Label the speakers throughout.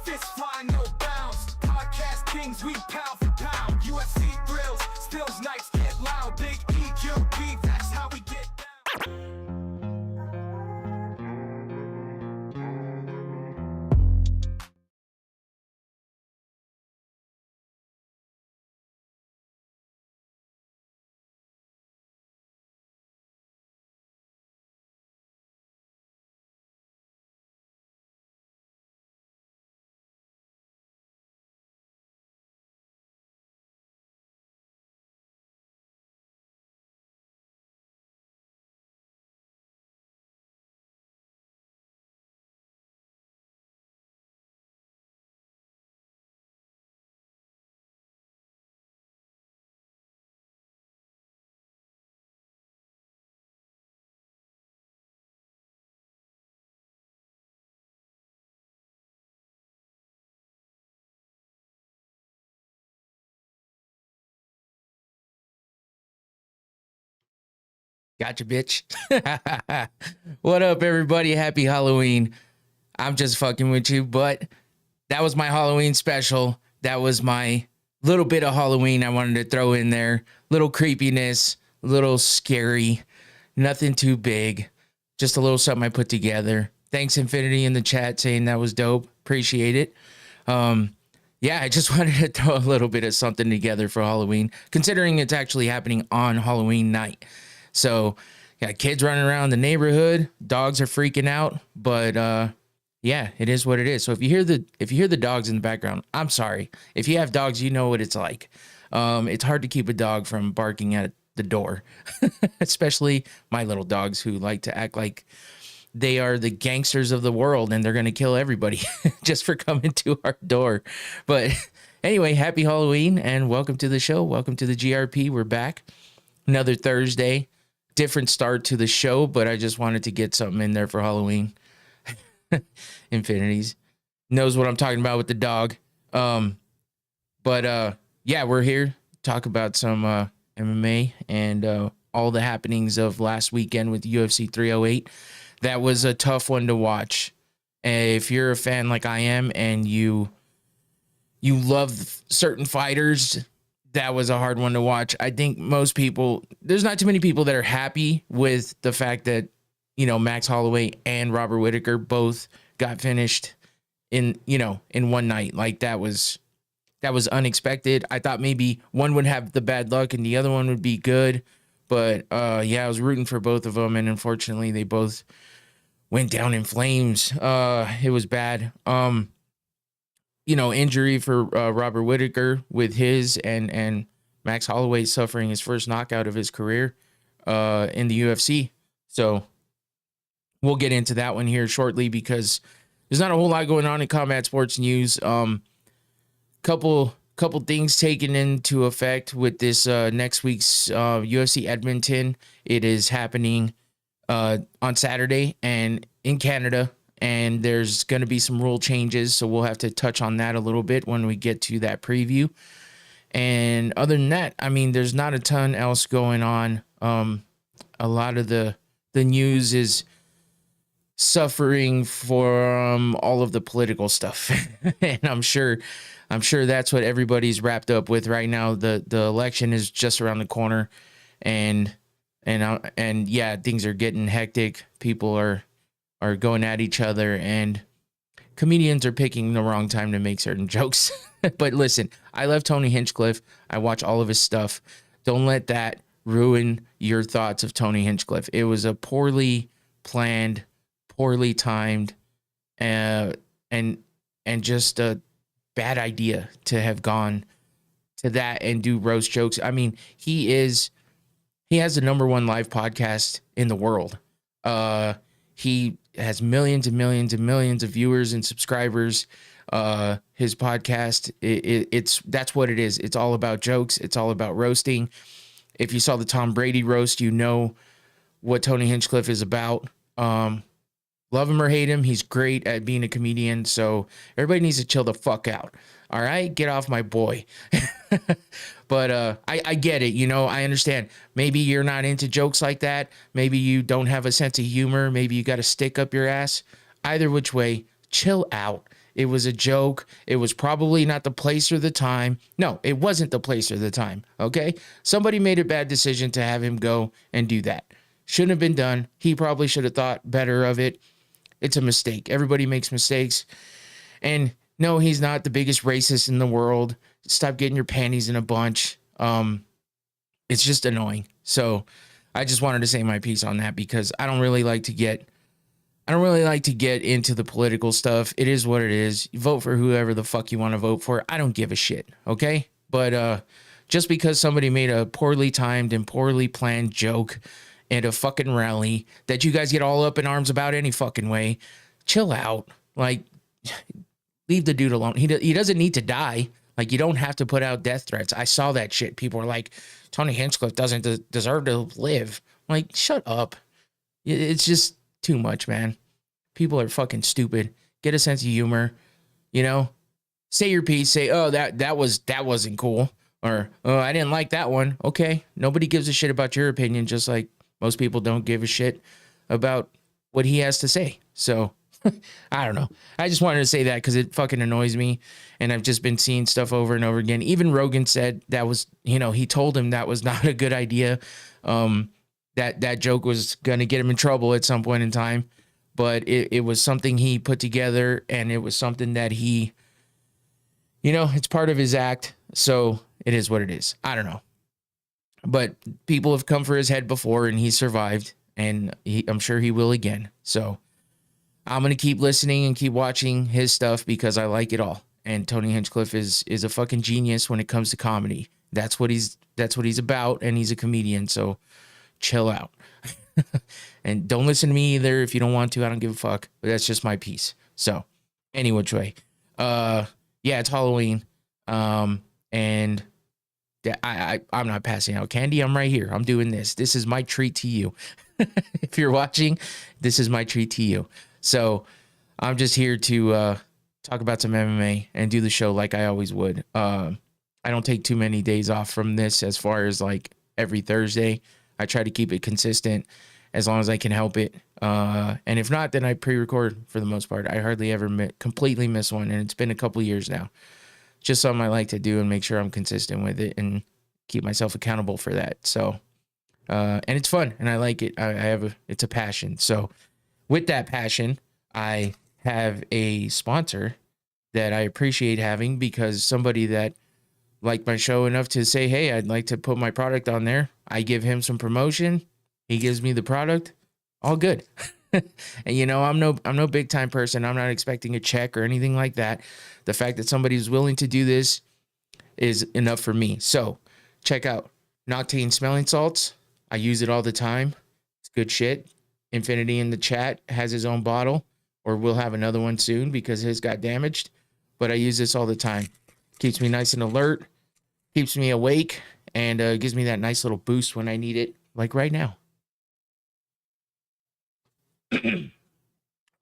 Speaker 1: Fist flying, no bounds. Podcast kings, we pound for pound. UFC thrills, stills nights get loud. Big EQB, that's how we get down.
Speaker 2: Gotcha, bitch. What up, everybody? Happy Halloween. I'm just fucking with you, but that was my Halloween special. That was my little bit of Halloween I wanted to throw in there. Little creepiness, little scary, nothing too big. Just a little something I put together. Thanks, Infinity, in the chat saying that was dope. Appreciate it. Yeah, I just wanted to throw a little bit of something together for Halloween, considering it's actually happening on Halloween night. So, yeah, kids running around the neighborhood, dogs are freaking out, but yeah, it is what it is. So if you hear the dogs in the background, I'm sorry. If you have dogs, you know what it's like. It's hard to keep a dog from barking at the door, especially my little dogs who like to act like they are the gangsters of the world and they're going to kill everybody just for coming to our door. But anyway, happy Halloween and welcome to the show. Welcome to the GRP. We're back. Another Thursday. Different start to the show, but I just wanted to get something in there for Halloween. Infinities knows what I'm talking about with the dog. But yeah, we're here to talk about some MMA and all the happenings of last weekend with UFC 308. That was a tough one to watch. If you're a fan like I am and you love certain fighters, that was a hard one to watch. I think most people, there's not too many people that are happy with the fact that, you know, Max Holloway and Robert Whittaker both got finished in one night. Like that was unexpected. I thought maybe one would have the bad luck and the other one would be good. But yeah, I was rooting for both of them. And unfortunately, they both went down in flames. It was bad. Injury for Robert Whittaker with his and Max Holloway suffering his first knockout of his career in the UFC. So we'll get into that one here shortly because there's not a whole lot going on in combat sports news. Couple things taken into effect with this next week's UFC Edmonton. It is happening on Saturday and in Canada. And there's going to be some rule changes, so we'll have to touch on that a little bit when we get to that preview. And other than that, I mean, there's not a ton else going on. A lot of the news is suffering from all of the political stuff, and I'm sure that's what everybody's wrapped up with right now. The election is just around the corner, and yeah, things are getting hectic. People are going at each other and comedians are picking the wrong time to make certain jokes. But listen, I love Tony Hinchcliffe. I watch all of his stuff. Don't let that ruin your thoughts of Tony Hinchcliffe. It was a poorly planned, poorly timed, and just a bad idea to have gone to that and do roast jokes. I mean, he has the #1 live podcast in the world. He has millions and millions and millions of viewers and subscribers. His podcast, that's what it is. It's all about jokes. It's all about roasting. If you saw the Tom Brady roast, you know what Tony Hinchcliffe is about. Love him or hate him, he's great at being a comedian. So everybody needs to chill the fuck out. All right, get off my boy. But I get it. I understand. Maybe you're not into jokes like that. Maybe you don't have a sense of humor. Maybe you got a stick up your ass. Either which way, chill out. It was a joke. It was probably not the place or the time. No, it wasn't the place or the time. Okay. Somebody made a bad decision to have him go and do that. Shouldn't have been done. He probably should have thought better of it. It's a mistake. Everybody makes mistakes. And no, he's not the biggest racist in the world. Stop getting your panties in a bunch. It's just annoying. So I just wanted to say my piece on that because I don't really like to get into the political stuff. It is what it is. You vote for whoever the fuck you want to vote for. I don't give a shit. Okay. But just because somebody made a poorly timed and poorly planned joke at a fucking rally that you guys get all up in arms about any fucking way, chill out. Like, leave the dude alone. He doesn't need to die. Like, you don't have to put out death threats. I saw that shit. People were like, Tony Hinchcliffe doesn't deserve to live. I'm like, shut up. It's just too much, man. People are fucking stupid. Get a sense of humor. You know, say your piece. Say, oh, that wasn't cool. Or, oh, I didn't like that one. Okay. Nobody gives a shit about your opinion, just like most people don't give a shit about what he has to say. So I don't know. I just wanted to say that because it fucking annoys me. And I've just been seeing stuff over and over again. Even Rogan said that was, he told him that was not a good idea. That joke was going to get him in trouble at some point in time. But it was something he put together, and it was something that he, it's part of his act. So it is what it is. I don't know. But people have come for his head before, and he survived. And I'm sure he will again. So I'm going to keep listening and keep watching his stuff because I like it all. And Tony Hinchcliffe is a fucking genius when it comes to comedy. That's what he's about, and he's a comedian. So chill out. And don't listen to me either if you don't want to. I don't give a fuck. But that's just my piece. So any which way. Yeah, it's Halloween. And I'm not passing out candy. I'm right here. I'm doing this. This is my treat to you. If you're watching, this is my treat to you. So I'm just here to talk about some MMA and do the show like I always would. I don't take too many days off from this as far as like every Thursday. I try to keep it consistent as long as I can help it. And if not, then I pre-record for the most part. I hardly ever completely miss one. And it's been a couple years now. Just something I like to do and make sure I'm consistent with it and keep myself accountable for that. So, and it's fun and I like it. It's a passion. So with that passion, I have a sponsor that I appreciate having because somebody that liked my show enough to say, hey, I'd like to put my product on there. I give him some promotion. He gives me the product. All good. And I'm no big time person. I'm not expecting a check or anything like that. The fact that somebody's willing to do this is enough for me. So check out Noctane smelling salts. I use it all the time. It's good shit. Infinity in the chat has his own bottle, or we'll have another one soon because his got damaged. But I use this all the time. Keeps me nice and alert, keeps me awake, and gives me that nice little boost when I need it, like right now.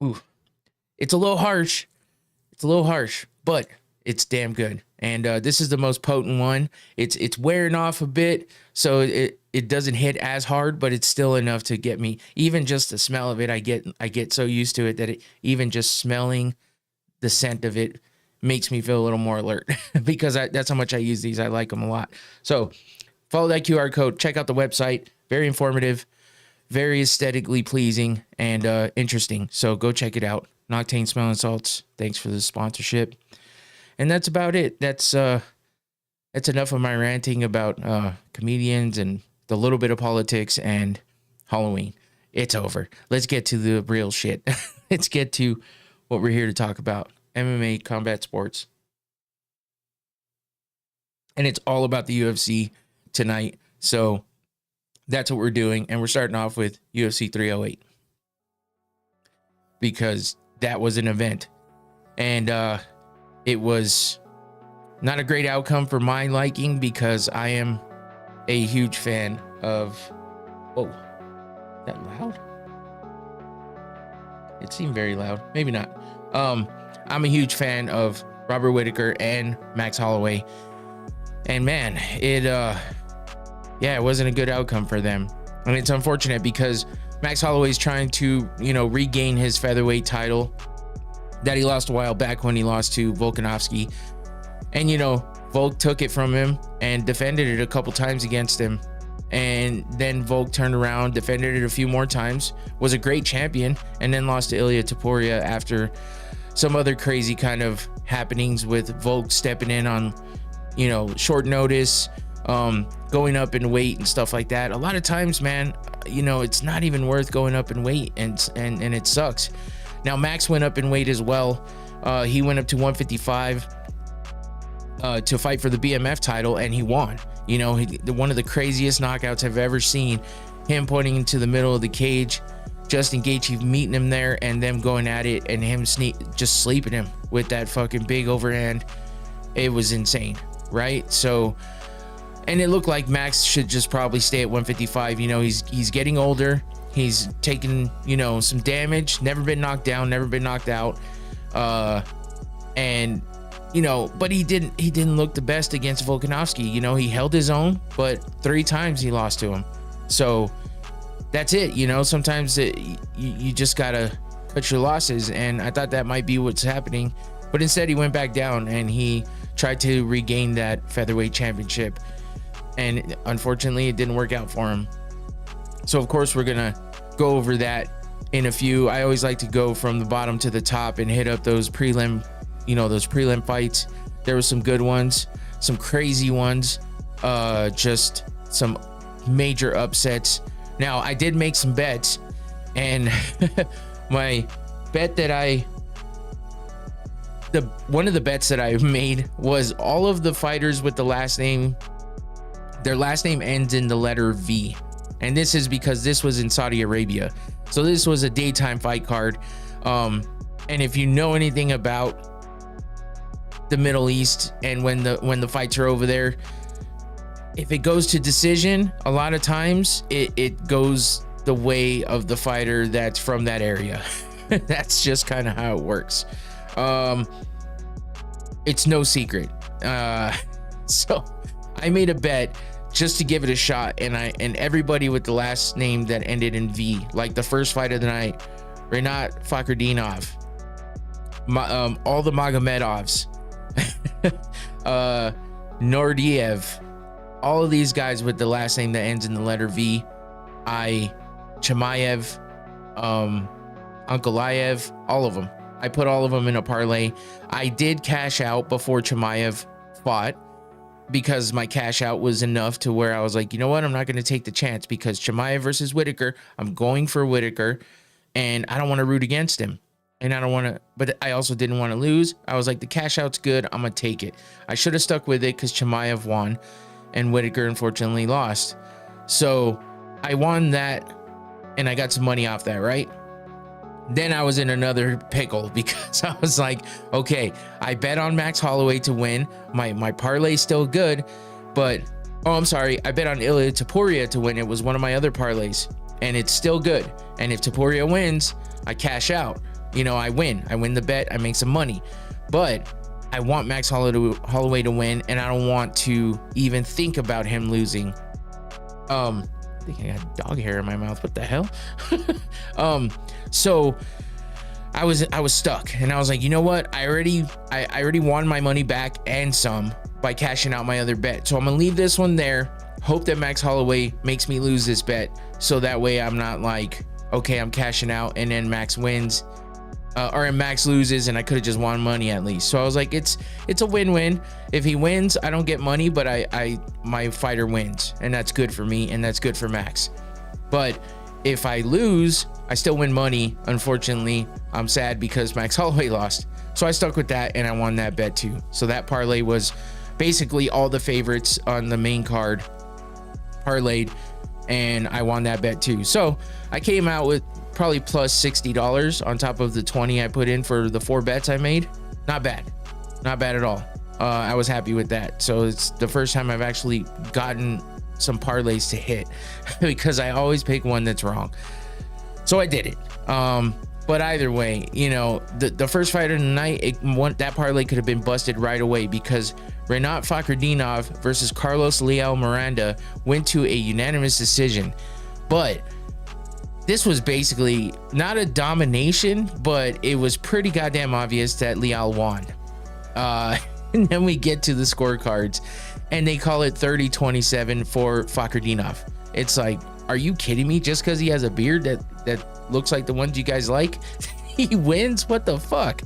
Speaker 2: Ooh, it's a little harsh. But it's damn good. And this is the most potent one. It's wearing off a bit, so it doesn't hit as hard, but it's still enough to get me. Even just the smell of it, I get so used to it that even just smelling the scent of it makes me feel a little more alert because that's how much I use these. I like them a lot. So follow that QR code. Check out the website. Very informative, very aesthetically pleasing, and interesting. So go check it out. Noctane Smelling Salts. Thanks for the sponsorship. And that's about it. That's enough of my ranting about comedians and the little bit of politics and Halloween. It's over. Let's get to the real shit. Let's get to what we're here to talk about. MMA, combat sports. And it's all about the UFC tonight. So that's what we're doing. And we're starting off with UFC 308. Because that was an event. And it was not a great outcome for my liking because I am a huge fan of... Whoa. Is that loud? It seemed very loud. Maybe not. I'm a huge fan of Robert Whittaker and Max Holloway. And man, it wasn't a good outcome for them. And it's unfortunate because Max Holloway's trying to, regain his featherweight title that he lost a while back when he lost to Volkanovski. And, you know, Volk took it from him and defended it a couple times against him. And then Volk turned around, defended it a few more times, was a great champion, and then lost to Ilia Topuria after some other crazy kind of happenings with Volk stepping in on, you know, short notice, going up in weight and stuff like that. A lot of times, man, you know, it's not even worth going up in weight, and it sucks. Now, Max went up in weight as well. He went up to 155 to fight for the BMF title, and he won. You know, one of the craziest knockouts I've ever seen. Him pointing into the middle of the cage, Justin Gaethje meeting him there, and them going at it, and him just sleeping him with that fucking big overhand. It was insane, right? So, and it looked like Max should just probably stay at 155. You know, he's getting older. He's taken, you know, some damage. Never been knocked down. Never been knocked out. And you know, but he didn't look the best against Volkanovski. You know, he held his own, but 3 times he lost to him. So that's it. You know, sometimes you just gotta cut your losses, and I thought that might be what's happening, but instead he went back down and he tried to regain that featherweight championship, and unfortunately it didn't work out for him. So of course we're gonna go over that in a few. I always like to go from the bottom to the top and hit up those prelim, you know, those prelim fights. There were some good ones, some crazy ones, just some major upsets. Now, I did make some bets, and my bet that one of the bets that I made was all of the fighters with the last name, their last name ends in the letter V. And this is because this was in Saudi Arabia. So this was a daytime fight card. And if you know anything about the Middle East, and when the fights are over there, if it goes to decision, a lot of times it goes the way of the fighter that's from that area. That's just kind of how it works. It's no secret. So I made a bet just to give it a shot, and everybody with the last name that ended in V, like the first fight of the night, Rinat Fakhretdinov, all the Magomedovs, Nordiev, all of these guys with the last name that ends in the letter V, Chimaev, Ankalaev, all of them. I put all of them in a parlay. I did cash out before Chimaev fought, because my cash out was enough to where I was like, you know what, I'm not going to take the chance, because Chimaev versus Whittaker, I'm going for Whittaker, and I don't want to root against him, and I don't want to, but I also didn't want to lose. I was like, the cash out's good, I'm gonna take it. I should have stuck with it because Chimaev won and Whittaker unfortunately lost. So I won that, and I got some money off that, right? Then I was in another pickle, because I was like, okay, I bet on Max Holloway to win. My parlay's still good, but I'm sorry, I bet on Ilia Topuria to win. It was one of my other parlays, and it's still good. And if Topuria wins, I cash out. You know, I win the bet, I make some money. But I want Max Holloway to win, and I don't want to even think about him losing. I think I got dog hair in my mouth. What the hell? So I was stuck, and I was like, you know what? I already won my money back and some by cashing out my other bet. So I'm gonna leave this one there. Hope that Max Holloway makes me lose this bet, so that way I'm not like, okay, I'm cashing out and then Max wins, or Max loses and I could have just won money at least. So I was like, it's a win-win. If he wins, I don't get money, but my fighter wins, and that's good for me and that's good for Max. But if I lose, I still win money. Unfortunately, I'm sad because Max Holloway lost. So I stuck with that, and I won that bet too. So that parlay was basically all the favorites on the main card parlayed, and I won that bet too. So I came out with probably plus $60 on top of the 20 I put in for the 4 bets I made. Not bad at all. I was happy with that. So it's the first time I've actually gotten some parlays to hit, because I always pick one that's wrong. So I did it. But either way, you know, the first fight of the night, that parlay could have been busted right away, because Rinat Fakhretdinov versus Carlos Leal Miranda went to a unanimous decision. But this was basically not a domination, but it was pretty goddamn obvious that Leal won. And then we get to the scorecards, and they call it 30-27 for Fakhretdinov. It's like, are you kidding me? Just because he has a beard that looks like the ones you guys like, he wins? What the fuck?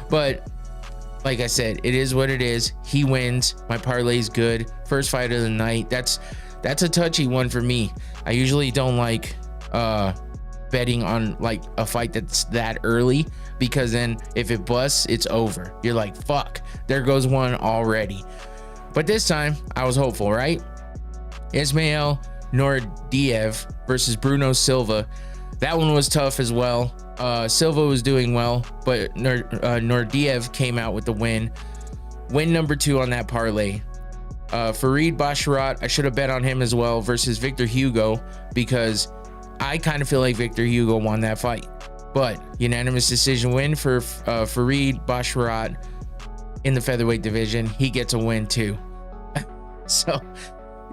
Speaker 2: But like I said, it is what it is. He wins. My parlay's good. First fight of the night. That's a touchy one for me. I usually don't like betting on like a fight that's that early, because then if it busts, it's over. You're like, fuck, there goes one already. But this time I was hopeful, right? Ismail Nordiev versus Bruno Silva. That one was tough as well. Silva was doing well, but Nordiev came out with the win. Win number 2 on that parlay. Farid Basharat, I should have bet on him as well, versus Victor Hugo, because I kind of feel like Victor Hugo won that fight. But unanimous decision win for Farid Basharat in the featherweight division. He gets a win too. So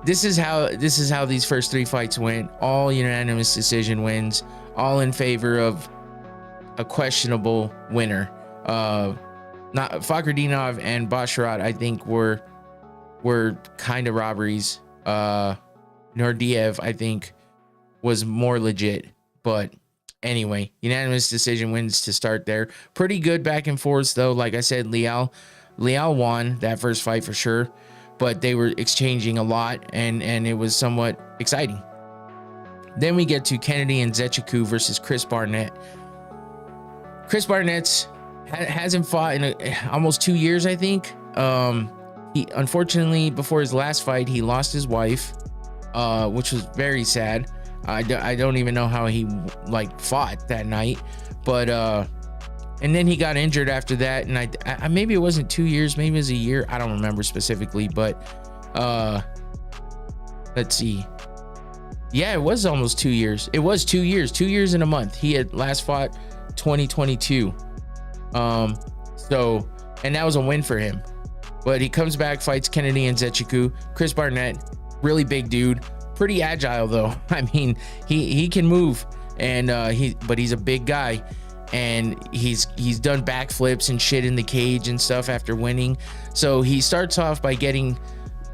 Speaker 2: this is how these first 3 fights went. All unanimous decision wins, all in favor of a questionable winner. Not Fakhretdinov and Basharat, I think were kind of robberies. Nordiev, I think, was more legit. But anyway, unanimous decision wins to start there. Pretty good back and forth though. Like I said, Leal won that first fight for sure, but they were exchanging a lot, and it was somewhat exciting. Then we get to Kennedy and Nzechukwu versus Chris Barnett. Chris Barnett hasn't fought in almost 2 years, I think. He unfortunately, before his last fight, he lost his wife, which was very sad. I don't even know how he like fought that night, but and then he got injured after that, and I maybe it wasn't 2 years, maybe it was a year, I don't remember specifically, but let's see. Yeah, it was almost 2 years. It was 2 years, 2 years and a month. He had last fought 2022. So, and that was a win for him. But he comes back, fights Kennedy and Nzechukwu. Chris Barnett, really big dude, pretty agile though. I mean, he can move, and but he's a big guy, and he's done backflips and shit in the cage and stuff after winning. So he starts off by getting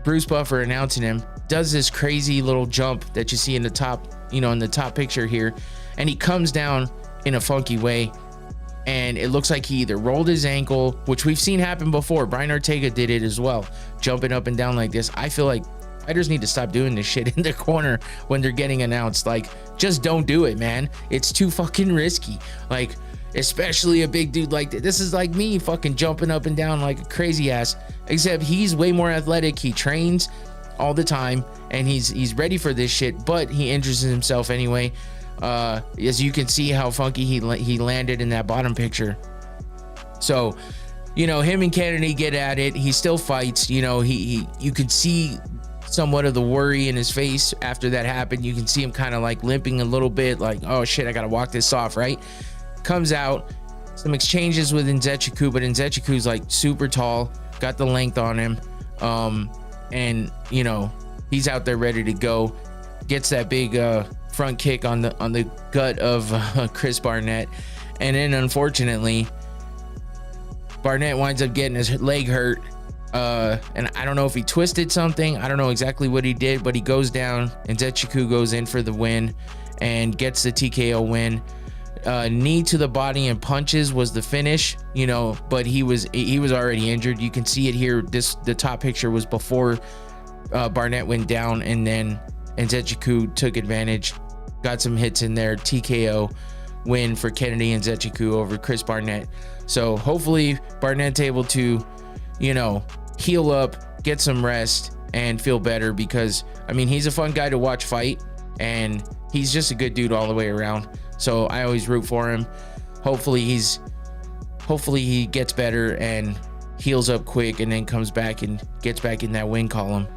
Speaker 2: Bruce Buffer announcing him, does this crazy little jump that you see in the top, in the top picture here, and he comes down in a funky way, and it looks like he either rolled his ankle, which we've seen happen before. Brian Ortega did it as well, jumping up and down like this. I feel like fighters need to stop doing this shit in the corner when they're getting announced. Like, just don't do it, man. It's too fucking risky. Like, especially a big dude like this. This is like me fucking jumping up and down like a crazy ass, except he's way more athletic. He trains all the time, and he's ready for this shit, but he injures himself anyway. As you can see how funky he landed in that bottom picture. So, him and Kennedy get at it. He still fights. You could see somewhat of the worry in his face after that happened. You can see him kind of like limping a little bit, like, oh shit, I gotta walk this off, right? Comes out, some exchanges with Nzechukwu, but Nzechukwu's like super tall, got the length on him, and he's out there ready to go. Gets that big front kick on the gut of Chris Barnett, and then unfortunately Barnett winds up getting his leg hurt, and I don't know if he twisted something. I don't know exactly what he did, but he goes down, and Nzechukwu goes in for the win and gets the TKO win. Knee to the body and punches was the finish, but he was already injured. You can see it here. The top picture was before Barnett went down, and then Nzechukwu took advantage, got some hits in there. TKO win for Kennedy and Nzechukwu over Chris Barnett. So hopefully Barnett's able to, heal up, get some rest, and feel better, because I mean, he's a fun guy to watch fight, and he's just a good dude all the way around. So I always root for him. Hopefully he gets better and heals up quick, and then comes back and gets back in that win column.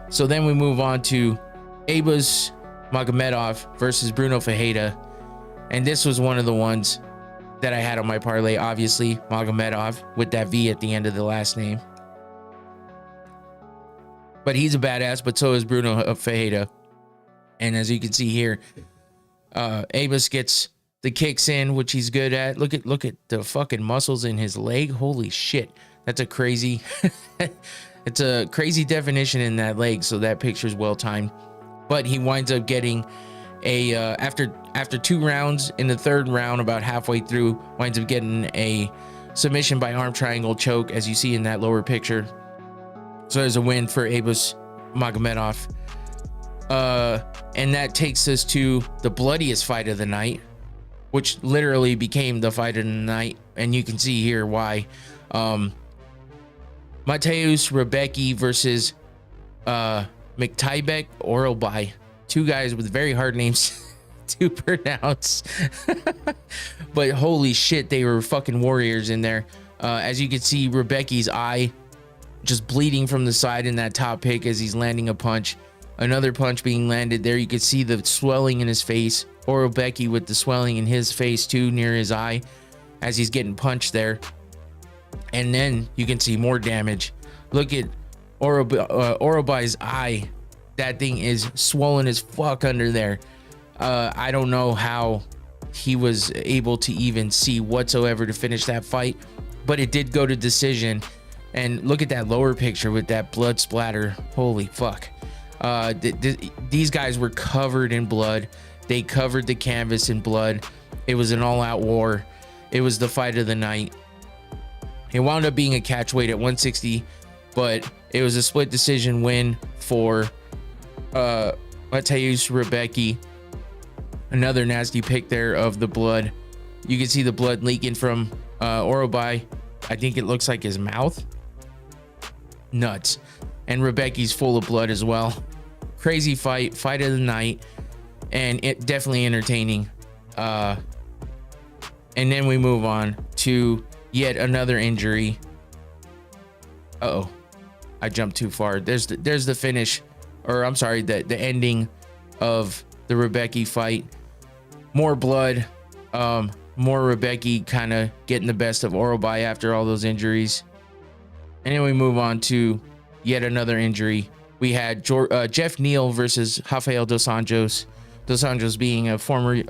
Speaker 2: So then we move on to Abus Magomedov versus Bruno Ferreira. And this was one of the ones that I had on my parlay. Obviously, Magomedov with that V at the end of the last name. But he's a badass, but so is Bruno Ferreira. And as you can see here, Abus gets the kicks in, which he's good at. Look at the fucking muscles in his leg. Holy shit. That's a crazy it's a crazy definition in that leg, so that picture's well timed. But he winds up getting a after 2 rounds, in the 3rd round, about halfway through, winds up getting a submission by arm triangle choke, as you see in that lower picture. So there's a win for Abus Magomedov. And that takes us to the bloodiest fight of the night, which literally became the fight of the night, and you can see here why. Mateusz Rebecki versus Myktaibek Orolbai. 2 guys with very hard names to pronounce. But holy shit, they were fucking warriors in there. As you can see, Rebecki's eye just bleeding from the side in that top pick as he's landing a punch. Another punch being landed there. You can see the swelling in his face. Orolbeki with the swelling in his face too, near his eye, as he's getting punched there. And then you can see more damage. Look at Orolbai's eye. That thing is swollen as fuck under there. I don't know how he was able to even see whatsoever to finish that fight, but it did go to decision. And look at that lower picture with that blood splatter. Holy fuck. These guys were covered in blood. They covered the canvas in blood. It was an all-out war. It was the fight of the night. It wound up being a catch weight at 160, but it was a split decision win for Mateusz Rebecki. Another nasty pick there of the blood. You can see the blood leaking from Orolbai. I think it looks like his mouth. Nuts. And Rebecki's full of blood as well. Crazy fight of the night, and it definitely entertaining. And then we move on to yet another injury. Uh-oh, I jumped too far. There's the finish, or I'm sorry, the ending of the Rebecki fight. More blood, more Rebecki kind of getting the best of Orolbai after all those injuries. And then we move on to yet another injury. We had Jeff Neal versus Rafael dos Anjos. Dos Anjos being a former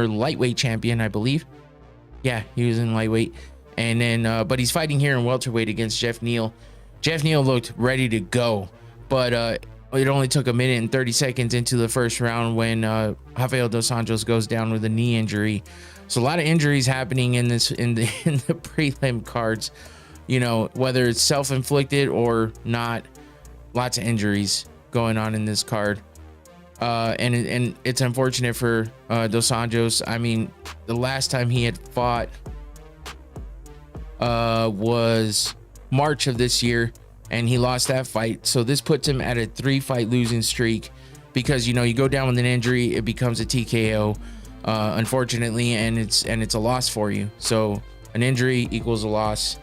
Speaker 2: lightweight champion, I believe. Yeah, he was in lightweight. And then, but he's fighting here in welterweight against Jeff Neal. Jeff Neal looked ready to go, but it only took a minute and 30 seconds into the first round when Rafael dos Anjos goes down with a knee injury. So a lot of injuries happening in the prelim cards. You know, whether it's self-inflicted or not, lots of injuries going on in this card. And it's unfortunate for dos Anjos. I mean, the last time he had fought was March of this year, and he lost that fight. So this puts him at a 3-fight losing streak, because, you know, you go down with an injury, it becomes a TKO, unfortunately, and it's a loss for you. So an injury equals a loss.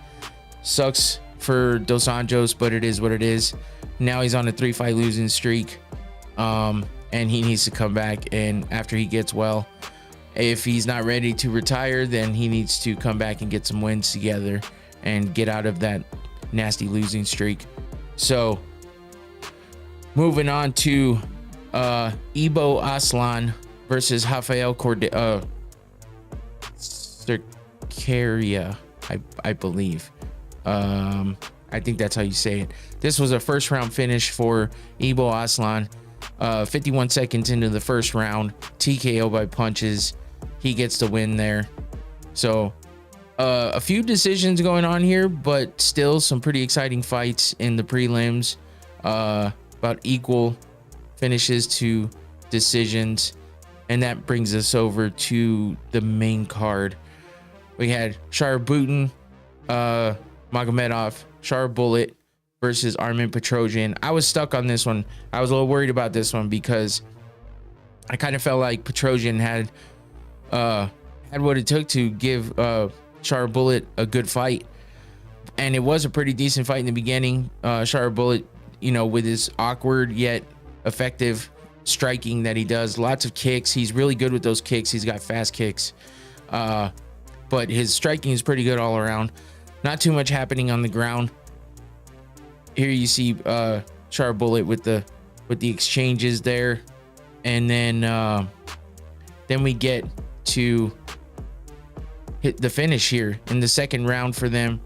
Speaker 2: Sucks for dos Anjos, but it is what it is. Now he's on a 3-fight losing streak, and he needs to come back. And after he gets well, if he's not ready to retire, then he needs to come back and get some wins together and get out of that nasty losing streak. So moving on to Ibo Aslan versus Rafael Cerqueira, I believe. I think that's how you say it. This was a first round finish for Ibo Aslan. 51 seconds into the first round, TKO by punches. He gets the win there. So a few decisions going on here, but still some pretty exciting fights in the prelims. About equal finishes to decisions. And that brings us over to the main card. We had Sharbutin Magomedov, Bullet versus Armen Petrosian. I was stuck on this one. I was a little worried about this one because I kind of felt like Petrosian had what it took to give Bullet a good fight, and it was a pretty decent fight in the beginning. Bullet, you know, with his awkward yet effective striking that he does, lots of kicks. He's really good with those kicks. He's got fast kicks, but his striking is pretty good all around. Not too much happening on the ground. Here you see Bullet with the with the exchanges there. And then we get to hit the finish here in the second round for them.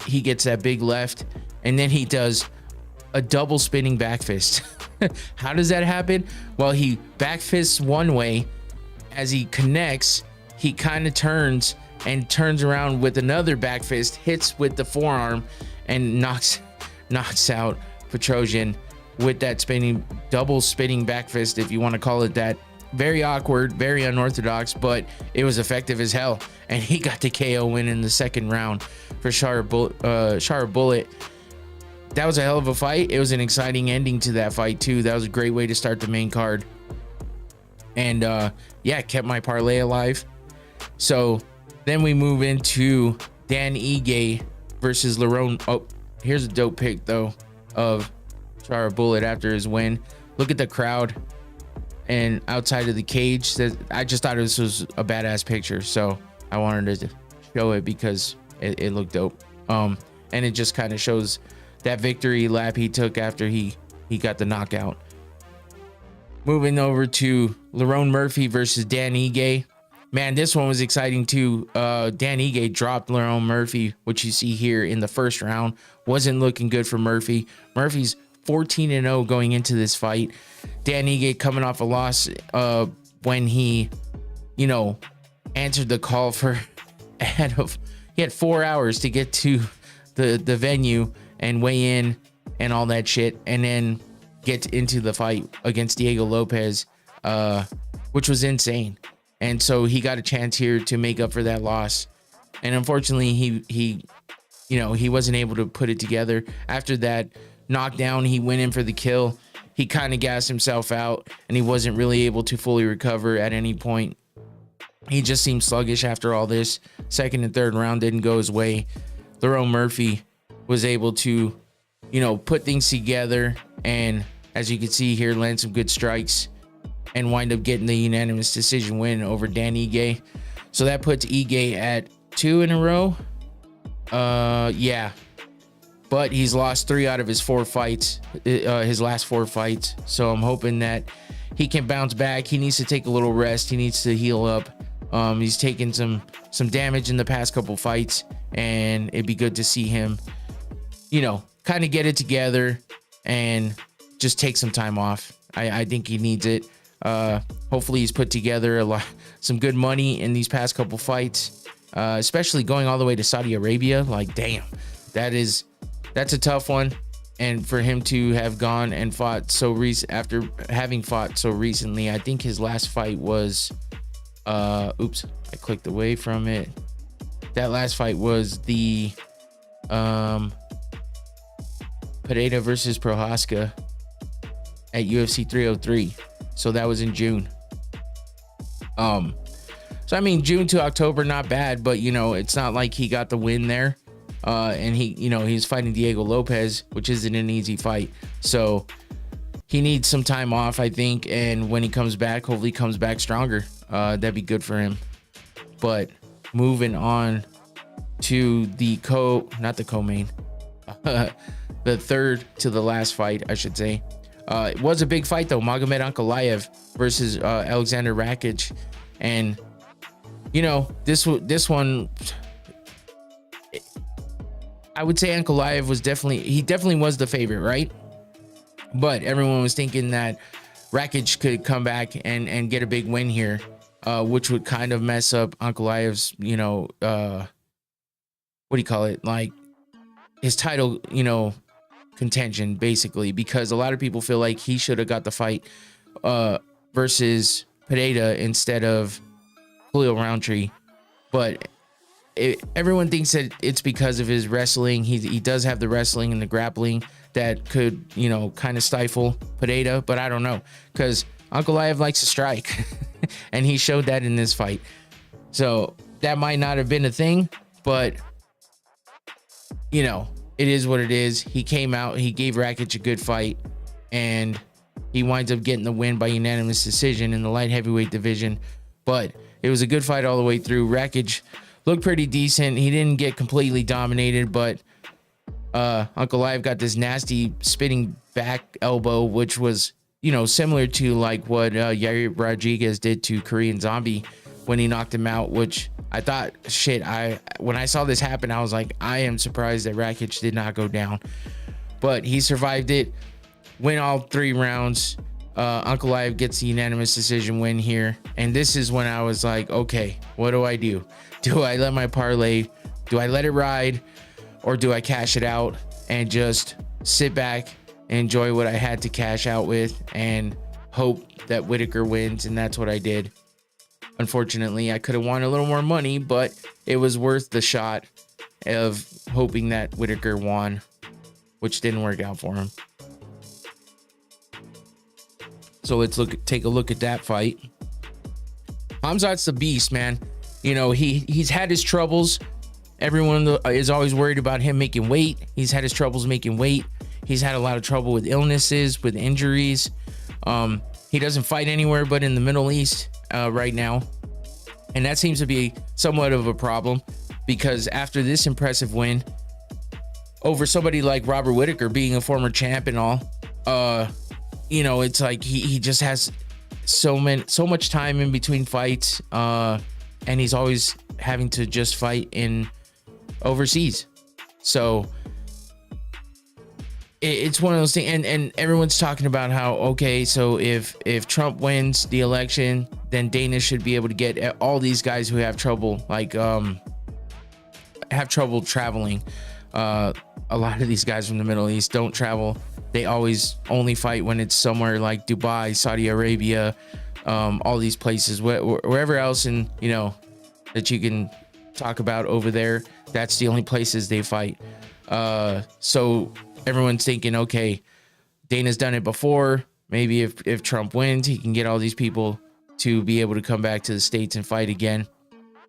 Speaker 2: He gets that big left, and then he does a double spinning back fist. How does that happen? Well, he back fists one way. As he connects, he kind of turns around with another back fist, hits with the forearm, and knocks out Petrosian with that double spinning back fist, if you want to call it that. Very awkward, very unorthodox, but it was effective as hell. And he got the KO win in the second round for Sharp Bullet. That was a hell of a fight. It was an exciting ending to that fight too. That was a great way to start the main card. And yeah, kept my parlay alive. So then we move into Dan Ige versus Lerone. Oh, here's a dope pic though of Sharp Bullet after his win. Look at the crowd and outside of the cage. I just thought this was a badass picture, so I wanted to show it because it looked dope. And it just kind of shows that victory lap he took after he got the knockout. Moving over to Lerone Murphy versus Dan Ige. Man, this one was exciting too. Dan Ige dropped Lerone Murphy, which you see here in the first round. Wasn't looking good for Murphy. Murphy's 14-0 going into this fight. Dan Ige coming off a loss when he, answered the call for he had 4 hours to get to the venue and weigh in and all that shit, and then get into the fight against Diego Lopez, which was insane. And so he got a chance here to make up for that loss. And unfortunately, he wasn't able to put it together. After that knockdown, he went in for the kill. He kind of gassed himself out, and he wasn't really able to fully recover at any point. He just seemed sluggish after all this. Second and third round didn't go his way. Lerone Murphy was able to, put things together, and as you can see here, land some good strikes and wind up getting the unanimous decision win over Dan Ige. So that puts Ige at 2 in a row. Yeah. But he's lost 3 out of his 4 fights, his last 4 fights. So I'm hoping that he can bounce back. He needs to take a little rest. He needs to heal up. He's taken some damage in the past couple fights, and it'd be good to see him, kind of get it together and just take some time off. I think he needs it. Hopefully he's put together some good money in these past couple fights, especially going all the way to Saudi Arabia. Like, damn, that's a tough one. And for him to have gone and fought after having fought so recently, I think his last fight was, oops, I clicked away from it. That last fight was the Pereira versus Prohaska at UFC 303. So that was in June. So I mean, June to October, not bad, but it's not like he got the win there. And he's fighting Diego Lopez, which isn't an easy fight. So he needs some time off, I think. And when he comes back, hopefully he comes back stronger. That'd be good for him. But moving on to the co-main, the third to the last fight, I should say. It was a big fight though. Magomed Ankalaev versus Alexander Rakic. And this one, I would say Ankalaev was definitely was the favorite, right? But everyone was thinking that Rakic could come back and get a big win here, which would kind of mess up Ankalaev's, what do you call it? Like his title, contention, basically, because a lot of people feel like he should have got the fight versus Pereira instead of Khalil Roundtree. But everyone thinks that it's because of his wrestling. He does have the wrestling and the grappling that could, kind of stifle Pereira, but I don't know, because Ankalaev likes to strike and he showed that in this fight. So that might not have been a thing, but it is what it is. He came out, he gave Rakic a good fight, and he winds up getting the win by unanimous decision in the light heavyweight division. But it was a good fight all the way through. Rakic looked pretty decent. He didn't get completely dominated, but Ankalaev got this nasty spinning back elbow, which was, similar to like what Yair Rodriguez did to Korean Zombie when he knocked him out, which I thought, shit, when I saw this happen, I was like, I am surprised that Rakic did not go down. But he survived it, win all 3 rounds. Ankalaev gets the unanimous decision win here. And this is when I was like, okay, what do I do? Do I let my parlay, do I let it ride, or do I cash it out and just sit back and enjoy what I had to cash out with and hope that Whittaker wins? And that's what I did. Unfortunately, I could have won a little more money, but it was worth the shot of hoping that Whittaker won, which didn't work out for him. So let's take a look at that fight. Khamzat's the beast, man. He's had his troubles. Everyone is always worried about him making weight. He's had his troubles making weight. He's had a lot of trouble with illnesses, with injuries. He doesn't fight anywhere but in the Middle East right now. And that seems to be somewhat of a problem, because after this impressive win over somebody like Robert Whittaker, being a former champ and all, it's like he just has so much time in between fights, and he's always having to just fight in overseas. So it's one of those things, and everyone's talking about how, okay, so if Trump wins the election, then Dana should be able to get all these guys who have trouble, like have trouble traveling. A lot of these guys from the Middle East don't travel. They always only fight when it's somewhere like Dubai, Saudi Arabia, all these places, wherever else in, that you can talk about over there. That's the only places they fight. So everyone's thinking, okay, Dana's done it before. Maybe if Trump wins, he can get all these people to be able to come back to the States and fight again.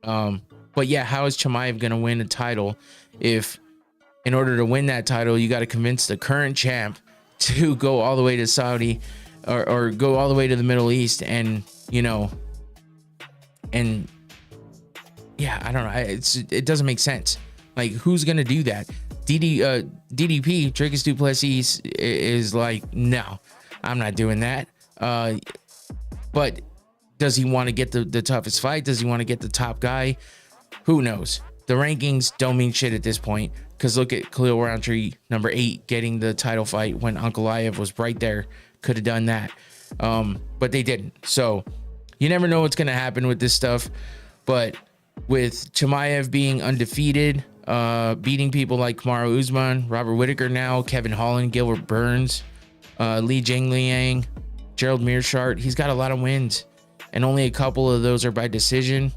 Speaker 2: But yeah, how is Chimaev going to win a title if, in order to win that title, you got to convince the current champ to go all the way to Saudi or go all the way to the Middle East, and and yeah, I don't know. It doesn't make sense. Like, who's gonna do that? DDP, Dricus du Plessis, is like, no, I'm not doing that. But does he want to get the toughest fight? Does he want to get the top guy? Who knows? The rankings don't mean shit at this point, because look at Khalil Roundtree, number 8, getting the title fight when Ankalaev was right there. Could have done that, but they didn't. So you never know what's going to happen with this stuff. But with Chimaev being undefeated, beating people like Kamaru Usman, Robert Whittaker now, Kevin Holland, Gilbert Burns, Li Jingliang, Gerald Mearshart, he's got a lot of wins, and only a couple of those are by decision.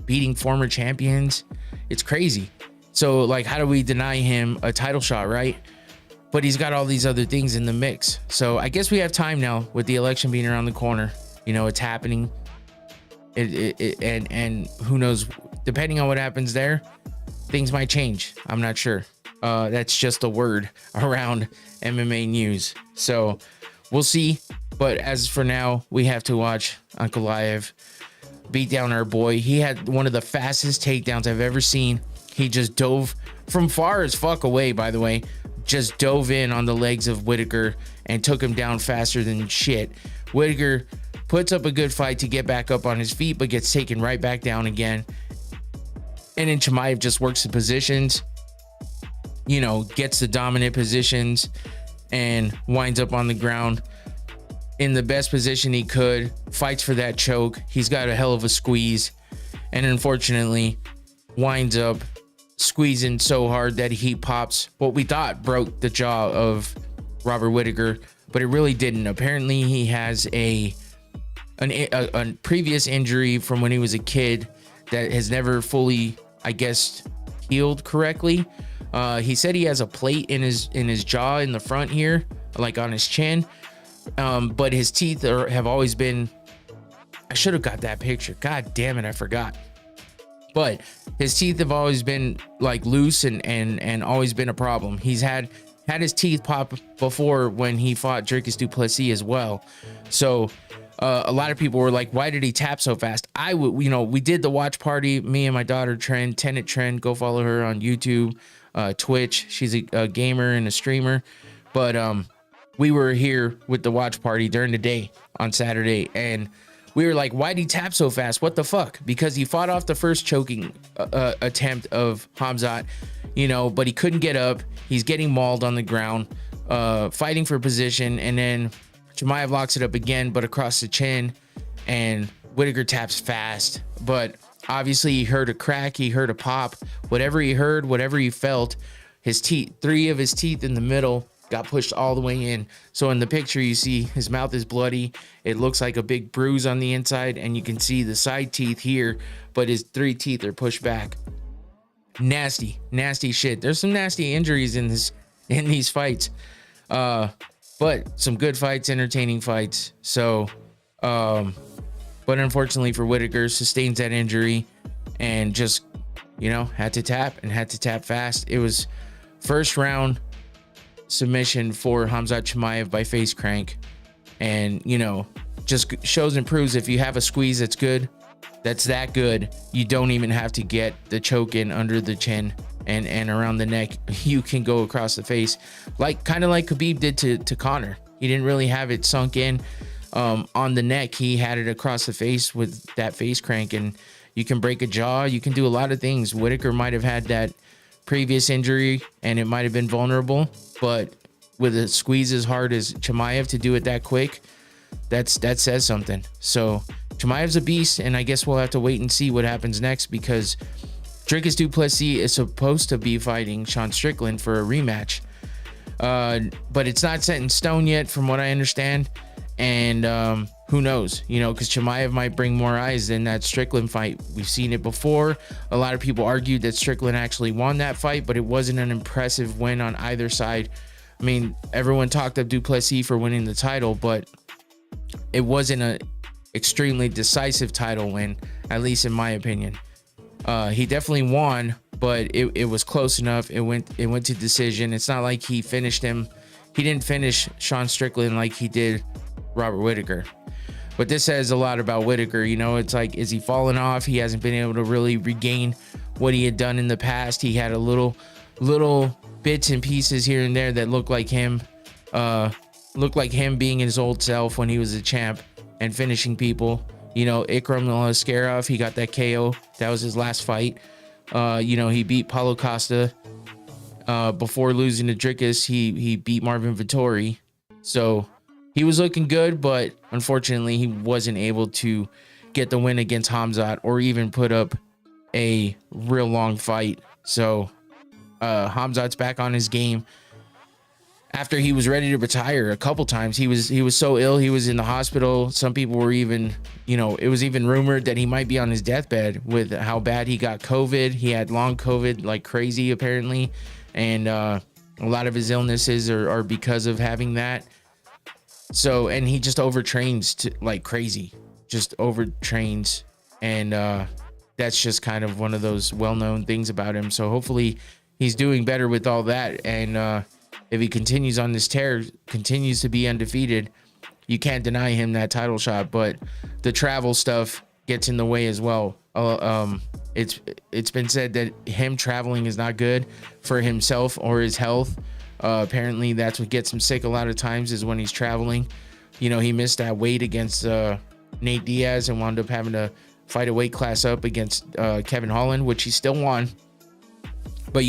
Speaker 2: Beating former champions, it's crazy. So like, how do we deny him a title shot, right? But he's got all these other things in the mix. So I guess we have time now with the election being around the corner. It's happening. And who knows, depending on what happens there, things might change. I'm not sure. That's just a word around MMA news. So we'll see. But as for now, we have to watch Ankalaev beat down our boy. He had one of the fastest takedowns I've ever seen. He just dove from far as fuck away, by the way, just dove in on the legs of Whittaker and took him down faster than shit. Whittaker puts up a good fight to get back up on his feet, but gets taken right back down again. And then Chimaev just works the positions, gets the dominant positions and winds up on the ground in the best position he could, fights for that choke. He's got a hell of a squeeze, and unfortunately winds up squeezing so hard that he pops what we thought broke the jaw of Robert Whittaker, but it really didn't. Apparently he has a previous injury from when he was a kid that has never fully, I guess, healed correctly. He said he has a plate in his jaw in the front here, like on his chin, but his teeth have always been, I should have got that picture, god damn it, I forgot. But his teeth have always been like loose and always been a problem. He's had his teeth pop before when he fought Dricus du Plessis as well. So A lot of people were like, why did he tap so fast? We did the watch party, me and my daughter Trent, Tenet Trent, go follow her on YouTube, Twitch. She's a gamer and a streamer. But we were here with the watch party during the day on Saturday, and we were like, why'd he tap so fast? What the fuck? Because he fought off the first choking attempt of Khamzat, but he couldn't get up. He's getting mauled on the ground, fighting for position, and then Chimaev locks it up again, but across the chin, and Whittaker taps fast. But obviously he heard a crack, he heard a pop, whatever he heard, whatever he felt, his teeth, 3 of his teeth in the middle got pushed all the way in. So in the picture, you see his mouth is bloody. It looks like a big bruise on the inside, and you can see the side teeth here, but his 3 teeth are pushed back. Nasty shit. There's some nasty injuries in these fights. But some good fights, entertaining fights. So, but unfortunately for Whittaker, sustains that injury and just, had to tap fast. It was first round submission for Khamzat Chimaev by face crank. And, just shows and proves if you have a squeeze that's good, that's that good, you don't even have to get the choke in under the chin and around the neck. You can go across the face, kind of like Khabib did to Conor. He didn't really have it sunk in on the neck. He had it across the face with that face crank, and you can break a jaw. You can do a lot of things. Whittaker might have had that previous injury and it might have been vulnerable, but with a squeeze as hard as Chimaev to do it that quick, that says something. So Chimaev's a beast, and I guess we'll have to wait and see what happens next, because Dricus du Plessis is supposed to be fighting Sean Strickland for a rematch, but it's not set in stone yet from what I understand. And who knows, because Chimaev might bring more eyes than that Strickland fight. We've seen it before. A lot of people argued that Strickland actually won that fight, but it wasn't an impressive win on either side. I mean, everyone talked of du Plessis for winning the title, but it wasn't an extremely decisive title win, at least in my opinion. He definitely won, but it was close enough. It went to decision. It's not like he finished him. He didn't finish Sean Strickland like he did Robert Whittaker. But this says a lot about Whittaker. It's like, is he falling off? He hasn't been able to really regain what he had done in the past. He had a little bits and pieces here and there that look like him being his old self when he was a champ and finishing people. Ikram Askarov, he got that KO. That was his last fight. He beat Paulo Costa before losing to Dricus. He beat Marvin Vettori. So he was looking good, but unfortunately he wasn't able to get the win against Khamzat or even put up a real long fight. So Khamzat's back on his game after he was ready to retire a couple times. He was so ill, he was in the hospital. Some people were even, it was even rumored that he might be on his deathbed with how bad he got COVID. He had long COVID like crazy apparently, and a lot of his illnesses are because of having that. So, and he just overtrains like crazy, just overtrains, and that's just kind of one of those well-known things about him. So hopefully he's doing better with all that, and if he continues on this tear, continues to be undefeated, you can't deny him that title shot. But the travel stuff gets in the way as well. It's been said that him traveling is not good for himself or his health. Apparently that's what gets him sick a lot of times, is when he's traveling. He missed that weight against Nate Diaz and wound up having to fight a weight class up against Kevin Holland, which he still won. But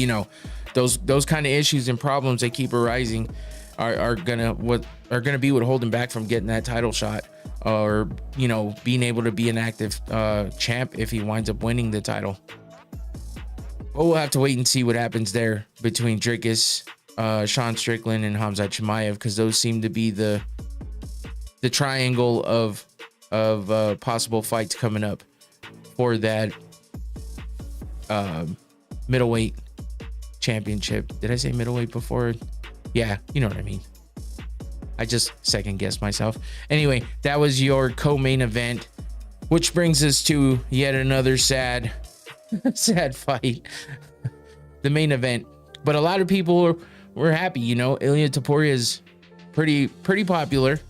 Speaker 2: those kind of issues and problems that keep arising are gonna be what hold him back from getting that title shot, or being able to be an active champ if he winds up winning the title. But we'll have to wait and see what happens there between Dricus, Sean Strickland, and Khamzat Chimaev, because those seem to be the triangle of possible fights coming up for that middleweight championship. Did I say middleweight before? Yeah, you know what I mean. I just second guessed myself. Anyway, that was your co-main event, which brings us to yet another sad fight, the main event. But a lot of people were happy. Ilya Topuria is pretty popular.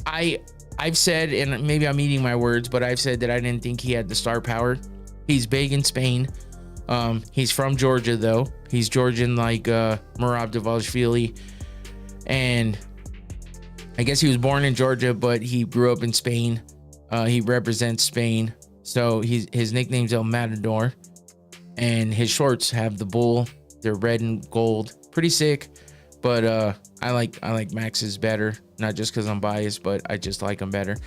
Speaker 2: I I've said, and maybe I'm eating my words, but I've said that I didn't think he had the star power. He's big in Spain. He's from Georgia, though. He's Georgian, like Merab Dvalishvili. And I guess he was born in Georgia, but he grew up in Spain. He represents Spain. So his nickname's El Matador. And his shorts have the bull. They're red and gold. Pretty sick. But I like Max's better. Not just because I'm biased, but I just like him better.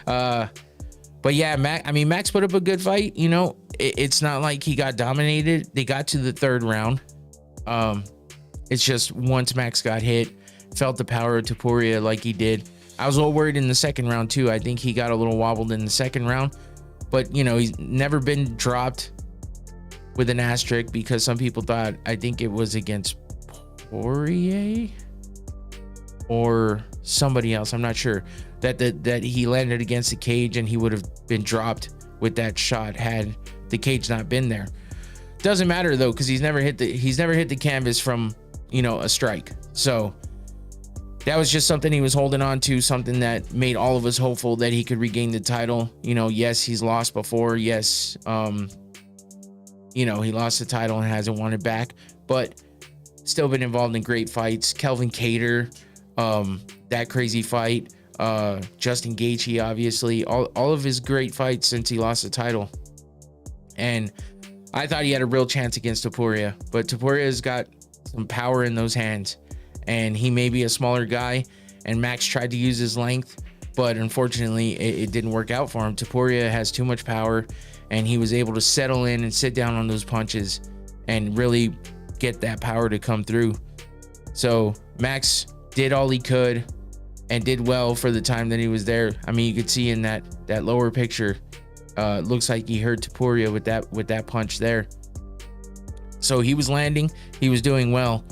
Speaker 2: But yeah, Max put up a good fight. You know, it's not like he got dominated. They got to the third round. It's just once Max got hit, felt the power of Topuria like he did. I was a little worried in the second round too. I think he got a little wobbled in the second round, but you know, he's never been dropped with an asterisk because some people thought, I think it was against Poirier or somebody else, I'm not sure, that he landed against the cage and he would have been dropped with that shot had the cage not been there. Doesn't matter though, because he's never hit the canvas from, you know, a strike. So that was just something he was holding on to, something that made all of us hopeful that he could regain the title. You know, yes, he's lost before. Yes, you know, he lost the title and hasn't won it back, but still been involved in great fights. Kelvin Cater, that crazy fight. Justin Gaethje, obviously, all of his great fights since he lost the title. And I thought he had a real chance against Topuria, but Topuria's got some power in those hands, and he may be a smaller guy, and Max tried to use his length, but unfortunately it didn't work out for him. Topuria has too much power, and he was able to settle in and sit down on those punches and really get that power to come through. So Max did all he could and did well for the time that he was there. I mean, you could see in that lower picture, looks like he hurt Topuria with that punch there. So he was landing, he was doing well,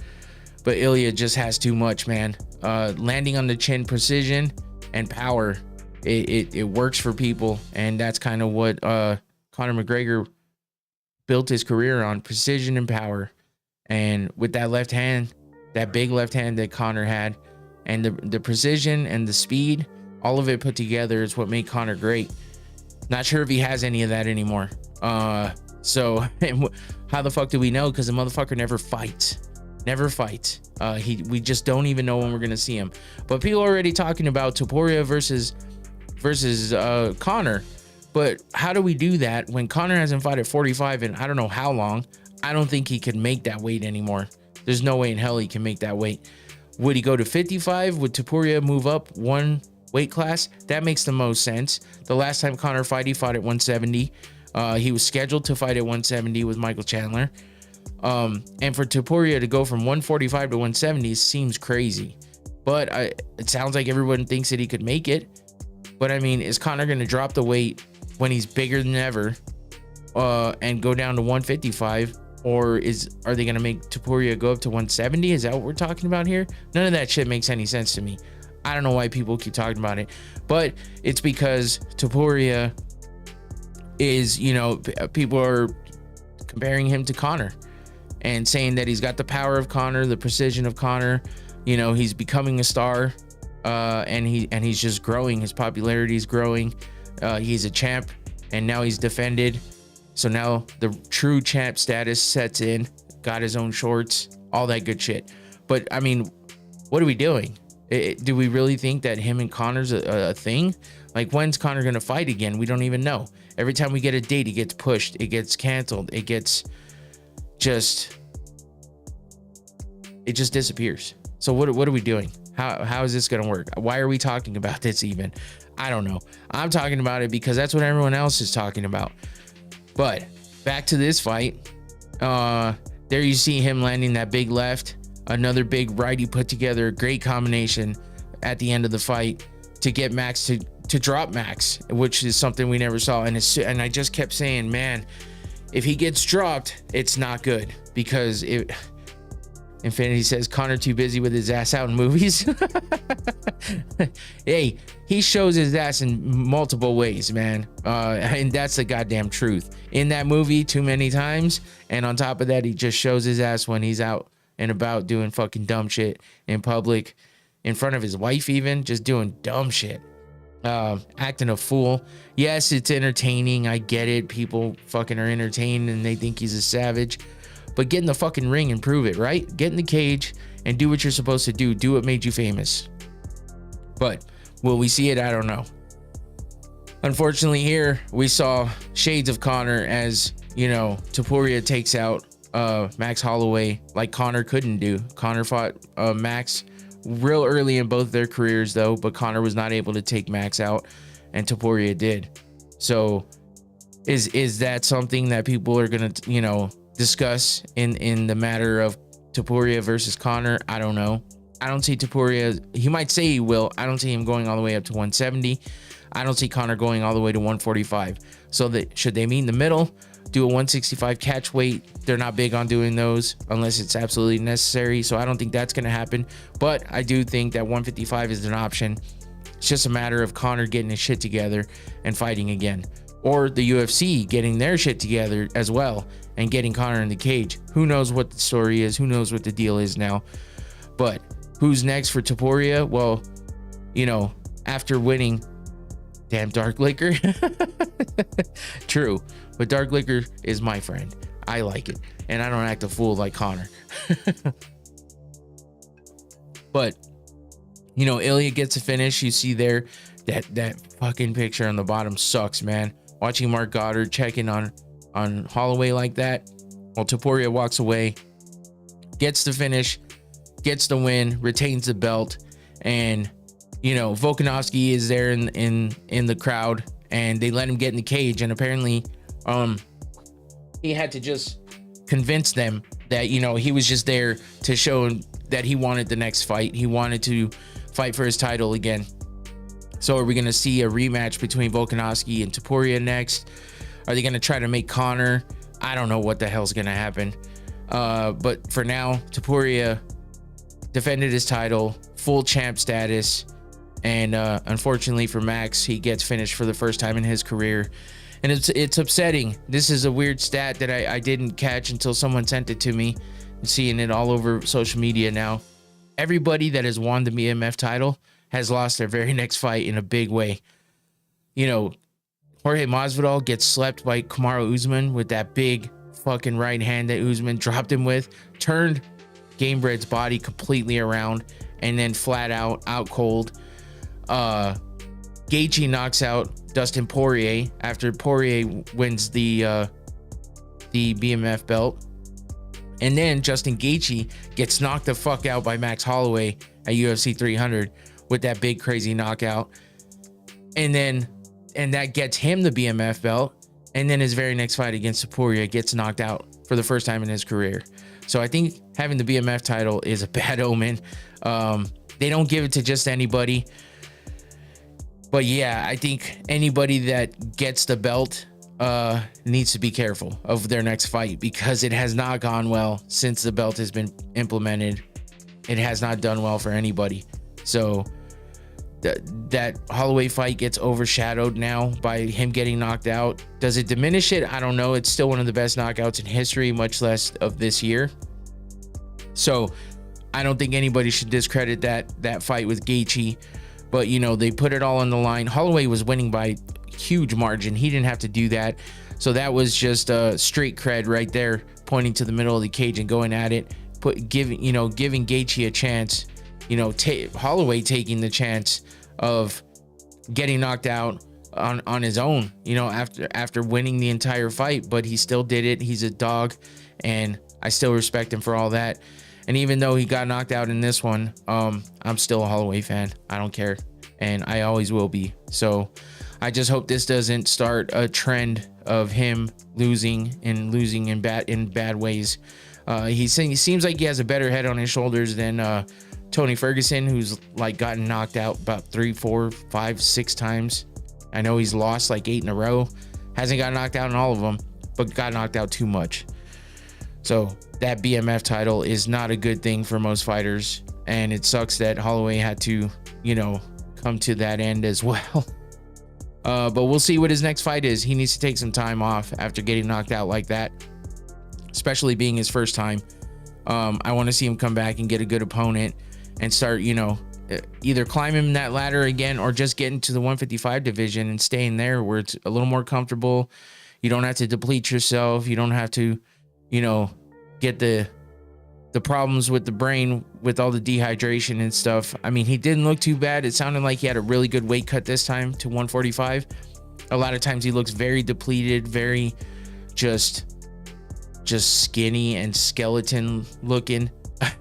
Speaker 2: but Ilya just has too much, man. Landing on the chin, precision and power, it works for people, and that's kind of what Conor McGregor built his career on: precision and power. And with that left hand, that big left hand that Conor had, and the precision and the speed, all of it put together is what made Conor great. Not sure if he has any of that anymore. So how the fuck do we know? Because the motherfucker never fights. We just don't even know when we're gonna see him. But people are already talking about Topuria versus Conor. But how do we do that when Conor hasn't fought at 45 in I don't know how long? I don't think he can make that weight anymore. There's no way in hell he can make that weight. Would he go to 55? Would Topuria move up one weight class? That makes the most sense. The last time Conor fought, he fought at 170. He was scheduled to fight at 170 with Michael Chandler. And for Topuria to go from 145 to 170 seems crazy. But it sounds like everyone thinks that he could make it. But I mean, is Conor going to drop the weight when he's bigger than ever and go down to 155? Or are they going to make Topuria go up to 170? Is that what we're talking about here? None of that shit makes any sense to me. I don't know why people keep talking about it, but it's because Topuria is, you know, people are comparing him to Conor and saying that he's got the power of Conor, the precision of Conor. You know, he's becoming a star, and he's just growing. His popularity is growing. He's a champ, and now he's defended. So now the true champ status sets in, got his own shorts, all that good shit. But I mean, what are we doing? Do we really think that him and Conor's a thing? Like, when's Conor going to fight again? We don't even know. Every time we get a date, it gets pushed, it gets canceled, it just disappears. So what are we doing? How is this going to work? Why are we talking about this even? I don't know. I'm talking about it because that's what everyone else is talking about. But back to this fight, there you see him landing that big left, another big right. He put together a great combination at the end of the fight to get Max to drop Max, which is something we never saw. And I just kept saying, man, if he gets dropped, it's not good, because Infinity says Conor too busy with his ass out in movies. Hey, he shows his ass in multiple ways, man. And that's the goddamn truth. In that movie, too many times. And on top of that, he just shows his ass when he's out and about doing fucking dumb shit in public. in front of his wife, even just doing dumb shit, acting a fool. Yes, it's entertaining. I get it. People fucking are entertained and they think he's a savage, but get in the fucking ring and prove it, right? Get in the cage and do what you're supposed to do. Do what made you famous. But will we see it? I don't know. Unfortunately, here we saw shades of Conor as, you know, Topuria takes out Max Holloway like Conor couldn't do. Conor fought Max real early in both their careers, though, but Conor was not able to take Max out, and Topuria did. So is that something that people are gonna, you know, discuss in the matter of Topuria versus Conor? I don't know. I don't see Topuria. He might say he will. I don't see him going all the way up to 170. I don't see Conor going all the way to 145. So that should they meet in the middle, do a 165 catch weight? They're not big on doing those unless it's absolutely necessary. So I don't think that's going to happen. But I do think that 155 is an option. It's just a matter of Conor getting his shit together and fighting again, or the UFC getting their shit together as well and getting Conor in the cage. Who knows what the story is? Who knows what the deal is now? But who's next for Topuria? Well, you know, after winning, damn, Dark Liquor. True, but Dark Liquor is my friend. I like it, and I don't act a fool like Conor. But you know, Ilya gets a finish. You see there that fucking picture on the bottom sucks, man. Watching Mark Goddard checking on Holloway like that, while Topuria walks away, gets the finish, gets the win, retains the belt, and you know, Volkanovski is there in the crowd, and they let him get in the cage, and apparently he had to just convince them that, you know, he was just there to show him that he wanted the next fight. He wanted to fight for his title again. So are we going to see a rematch between Volkanovski and Topuria next? Are they going to try to make Conor? I don't know what the hell's going to happen. But for now, Topuria defended his title, full champ status. And unfortunately for Max, he gets finished for the first time in his career. And it's upsetting. This is a weird stat that I didn't catch until someone sent it to me. I'm seeing it all over social media now. Everybody that has won the BMF title has lost their very next fight in a big way. You know, Jorge Masvidal gets slept by Kamaru Usman with that big fucking right hand that Usman dropped him with, turned Gamebred's body completely around, and then flat out cold. Gaethje knocks out Dustin Poirier after Poirier wins the BMF belt, and then Justin Gaethje gets knocked the fuck out by Max Holloway at UFC 300 with that big crazy knockout, and that gets him the BMF belt. And then his very next fight against Topuria gets knocked out for the first time in his career. So I think having the BMF title is a bad omen. They don't give it to just anybody. But yeah, I think anybody that gets the belt needs to be careful of their next fight, because it has not gone well since the belt has been implemented. It has not done well for anybody. So that Holloway fight gets overshadowed now by him getting knocked out. Does it diminish it? I don't know. It's still one of the best knockouts in history, much less of this year. So I don't think anybody should discredit that fight with Gaethje. But, you know, they put it all on the line. Holloway was winning by huge margin. He didn't have to do that. So that was just a straight cred right there, pointing to the middle of the cage and going at it, giving Gaethje a chance. You know, Holloway taking the chance of getting knocked out on his own, you know, after winning the entire fight, but he still did it. He's a dog, and I still respect him for all that. And even though he got knocked out in this one, I'm still a Holloway fan. I don't care, and I always will be. So I just hope this doesn't start a trend of him losing in bad ways. He seems like he has a better head on his shoulders than Tony Ferguson, who's like gotten knocked out about 3, 4, 5, 6 times. I know he's lost like 8 in a row. Hasn't got knocked out in all of them, but got knocked out too much. So that BMF title is not a good thing for most fighters, and it sucks that Holloway had to, you know, come to that end as well. But we'll see what his next fight is. He needs to take some time off after getting knocked out like that, especially being his first time. I want to see him come back and get a good opponent and start, you know, either climbing that ladder again or just getting to the 155 division and staying there where it's a little more comfortable. You don't have to deplete yourself. You don't have to, get the problems with the brain with all the dehydration and stuff. I mean, he didn't look too bad. It sounded like he had a really good weight cut this time to 145. A lot of times he looks very depleted, very just skinny and skeleton looking.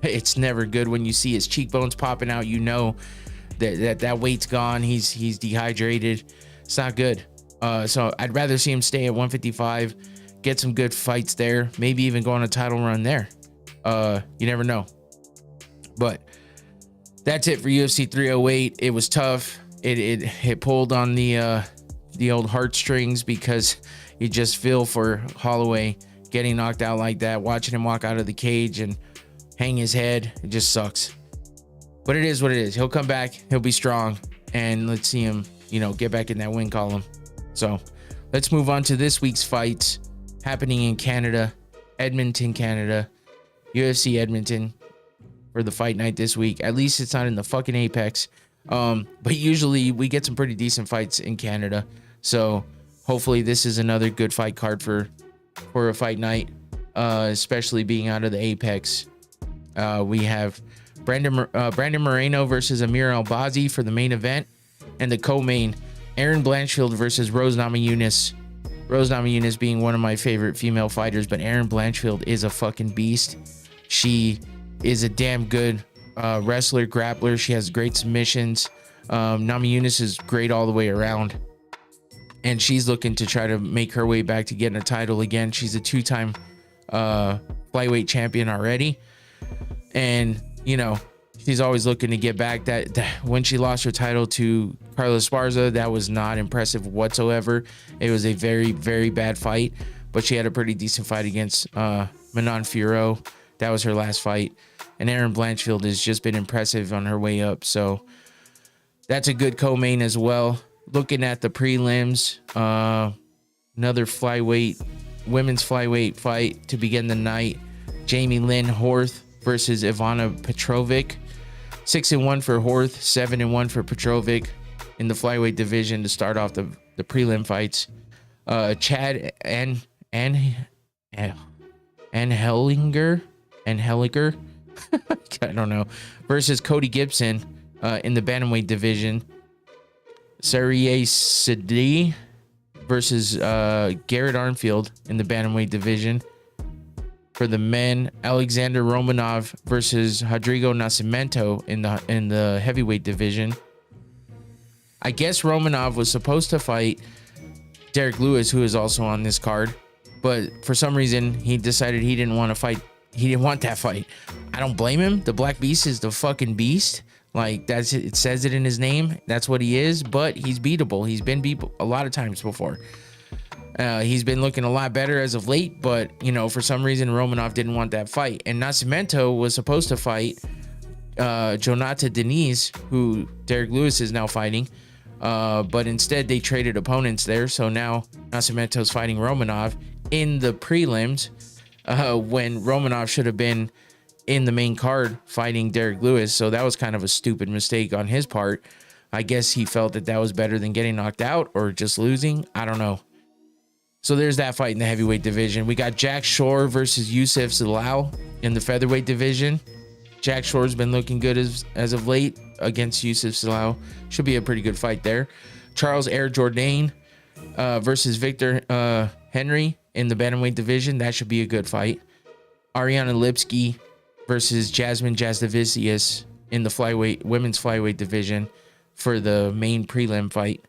Speaker 2: It's never good when you see his cheekbones popping out. That weight's gone. He's dehydrated. It's not good. So I'd rather see him stay at 155, get some good fights there, maybe even go on a title run there. You never know. But that's it for UFC 308. It was tough. It pulled on the old heartstrings because you just feel for Holloway getting knocked out like that, watching him walk out of the cage and hang his head. It just sucks. But it is what it is. He'll come back. He'll be strong. And let's see him, get back in that win column. So let's move on to this week's fights happening in Canada, Edmonton, Canada. UFC Edmonton for the fight night this week. At least it's not in the fucking Apex. But usually we get some pretty decent fights in Canada. So hopefully this is another good fight card for a fight night, especially being out of the Apex. We have Brandon Moreno versus Amir Albazi for the main event, and the co-main, Aaron Blanchfield versus Rose Namajunas. Rose Namajunas being one of my favorite female fighters, but Aaron Blanchfield is a fucking beast. She is a damn good wrestler, grappler. She has great submissions. Namajunas is great all the way around, and she's looking to try to make her way back to getting a title again. She's a two-time flyweight champion already, and she's always looking to get back. That when she lost her title to Carla Esparza, that was not impressive whatsoever. It was a very, very bad fight, but she had a pretty decent fight against Manon Fiorot. That was her last fight. And Aaron Blanchfield has just been impressive on her way up. So that's a good co-main as well. Looking at the prelims, another women's flyweight fight to begin the night. Jamie Lynn Horth versus Ivana Petrovic. 6-1 for Horth, 7-1 for Petrovic in the flyweight division to start off the prelim fights. Chad and Hellinger, I don't know, versus Cody Gibson in the bantamweight division. Sariye Sadi versus Garrett Armfield in the bantamweight division. For the men, Alexander Romanov versus Rodrigo Nascimento in the heavyweight division. I guess Romanov was supposed to fight Derek Lewis, who is also on this card, but for some reason he decided he didn't want to fight. He didn't want that fight. I don't blame him. The Black Beast is the fucking beast. Like, that's it. It says it in his name. That's what he is. But he's beatable. He's been beat a lot of times before. He's been looking a lot better as of late, but for some reason Romanov didn't want that fight. And Nascimento was supposed to fight Jonata Denise, who Derek Lewis is now fighting, but instead they traded opponents there. So now Nascimento's fighting Romanov in the prelims, when Romanov should have been in the main card fighting Derek Lewis. So that was kind of a stupid mistake on his part. I guess he felt that was better than getting knocked out or just losing. I don't know. So there's that fight in the heavyweight division. We got Jack Shore versus Youssef Zalal in the featherweight division. Jack Shore's been looking good as of late against Youssef Zalal. Should be a pretty good fight there. Charles Air Jourdain versus Victor Henry in the bantamweight division. That should be a good fight. Ariana Lipski versus Jasmine Jasdavicius in the women's flyweight division for the main prelim fight.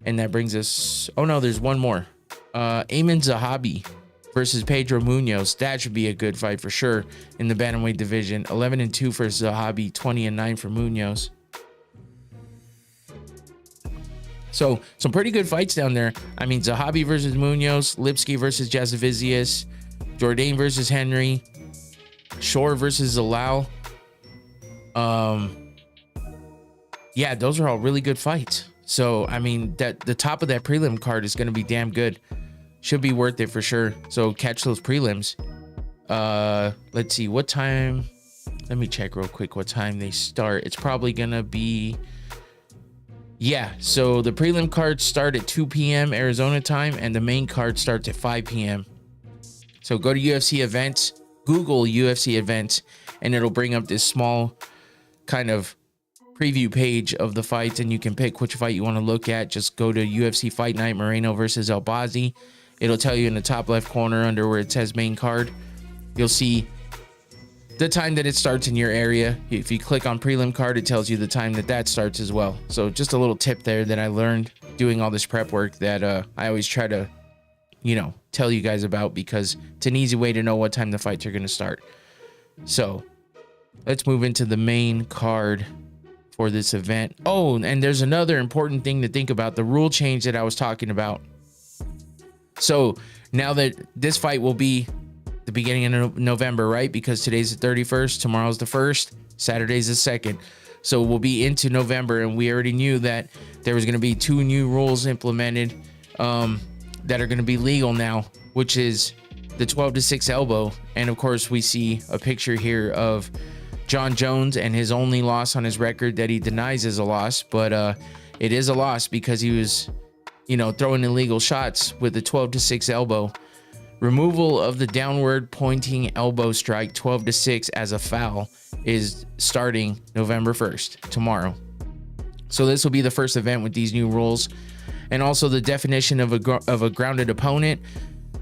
Speaker 2: And that brings us... Oh, no, there's one more. Ayman Zahabi versus Pedro Munoz. That should be a good fight for sure in the bantamweight division. 11-2 for Zahabi, 20-9 for Munoz. So some pretty good fights down there. I mean, Zahabi versus Munoz, Lipski versus Jasdavicius, Jourdain versus Henry, Shore versus Zalal. Yeah, those are all really good fights. So, I mean, that the top of that prelim card is going to be damn good. Should be worth it for sure. So catch those prelims. Let's see, what time? Let me check real quick what time they start. It's probably gonna be, yeah, so the prelim cards start at 2 p.m. Arizona time, and the main card starts at 5 p.m. So go to UFC events, Google UFC events, and it'll bring up this small kind of preview page of the fights, and you can pick which fight you want to look at. Just go to UFC Fight Night Moreno versus El Bazzi. It'll tell you in the top left corner under where it says main card. You'll see the time that it starts in your area. If you click on prelim card, it tells you the time that starts as well. So just a little tip there that I learned doing all this prep work that I always try to, you know, tell you guys about, because it's an easy way to know what time the fights are going to start. So let's move into the main card for this event. Oh, and there's another important thing to think about, the rule change that I was talking about. So now that this fight will be the beginning of November, right? Because today's the 31st, tomorrow's the 1st, Saturday's the 2nd. So we'll be into November, and we already knew that there was going to be 2 new rules implemented that are going to be legal now, which is the 12-6 elbow. And of course, we see a picture here of John Jones and his only loss on his record that he denies is a loss, but it is a loss because he was, you know, throwing illegal shots with the 12-6 elbow. Removal of the downward pointing elbow strike 12-6 as a foul is starting November 1st, tomorrow. So this will be the first event with these new rules, and also the definition of a grounded opponent.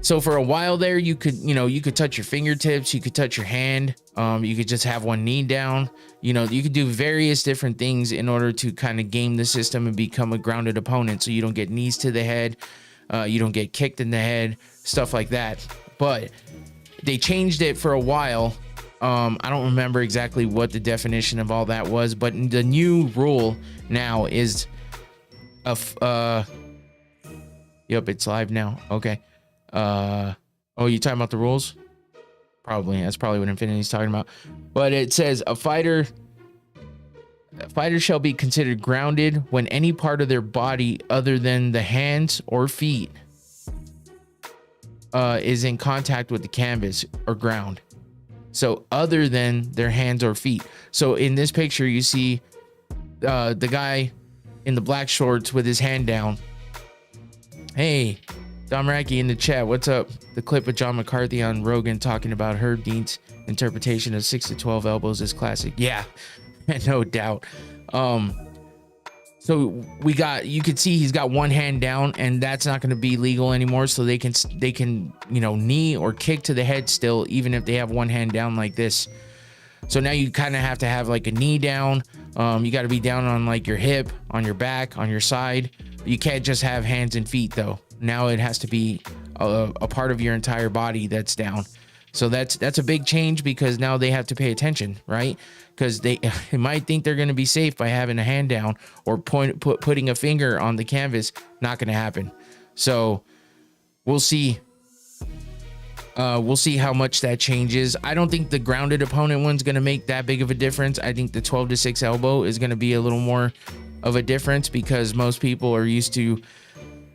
Speaker 2: So for a while there, you could touch your fingertips, you could touch your hand, you could just have one knee down. You know, you could do various different things in order to kind of game the system and become a grounded opponent, so you don't get knees to the head, you don't get kicked in the head, stuff like that. But they changed it for a while. I don't remember exactly what the definition of all that was, but the new rule now is yep, it's live now. Okay. Oh, you talking about the rules? Probably. That's probably what Infinity's talking about. But it says a fighter shall be considered grounded when any part of their body other than the hands or feet is in contact with the canvas or ground. So other than their hands or feet. So in this picture, you see the guy in the black shorts with his hand down. Hey, Dom Racky in the chat, what's up? The clip of John McCarthy on Rogan talking about Herb Dean's interpretation of 6-12 elbows is classic. Yeah, no doubt. So you can see he's got one hand down, and that's not going to be legal anymore. So they can, you know, knee or kick to the head still, even if they have one hand down like this. So now you kind of have to have like a knee down. You got to be down on like your hip, on your back, on your side. You can't just have hands and feet though. Now it has to be a part of your entire body that's down. So that's a big change, because now they have to pay attention, right? Because they might think they're going to be safe by having a hand down or putting a finger on the canvas. Not going to happen. So we'll see. We'll see how much that changes. I don't think the grounded opponent one's going to make that big of a difference. I think the 12-6 elbow is going to be a little more of a difference, because most people are used to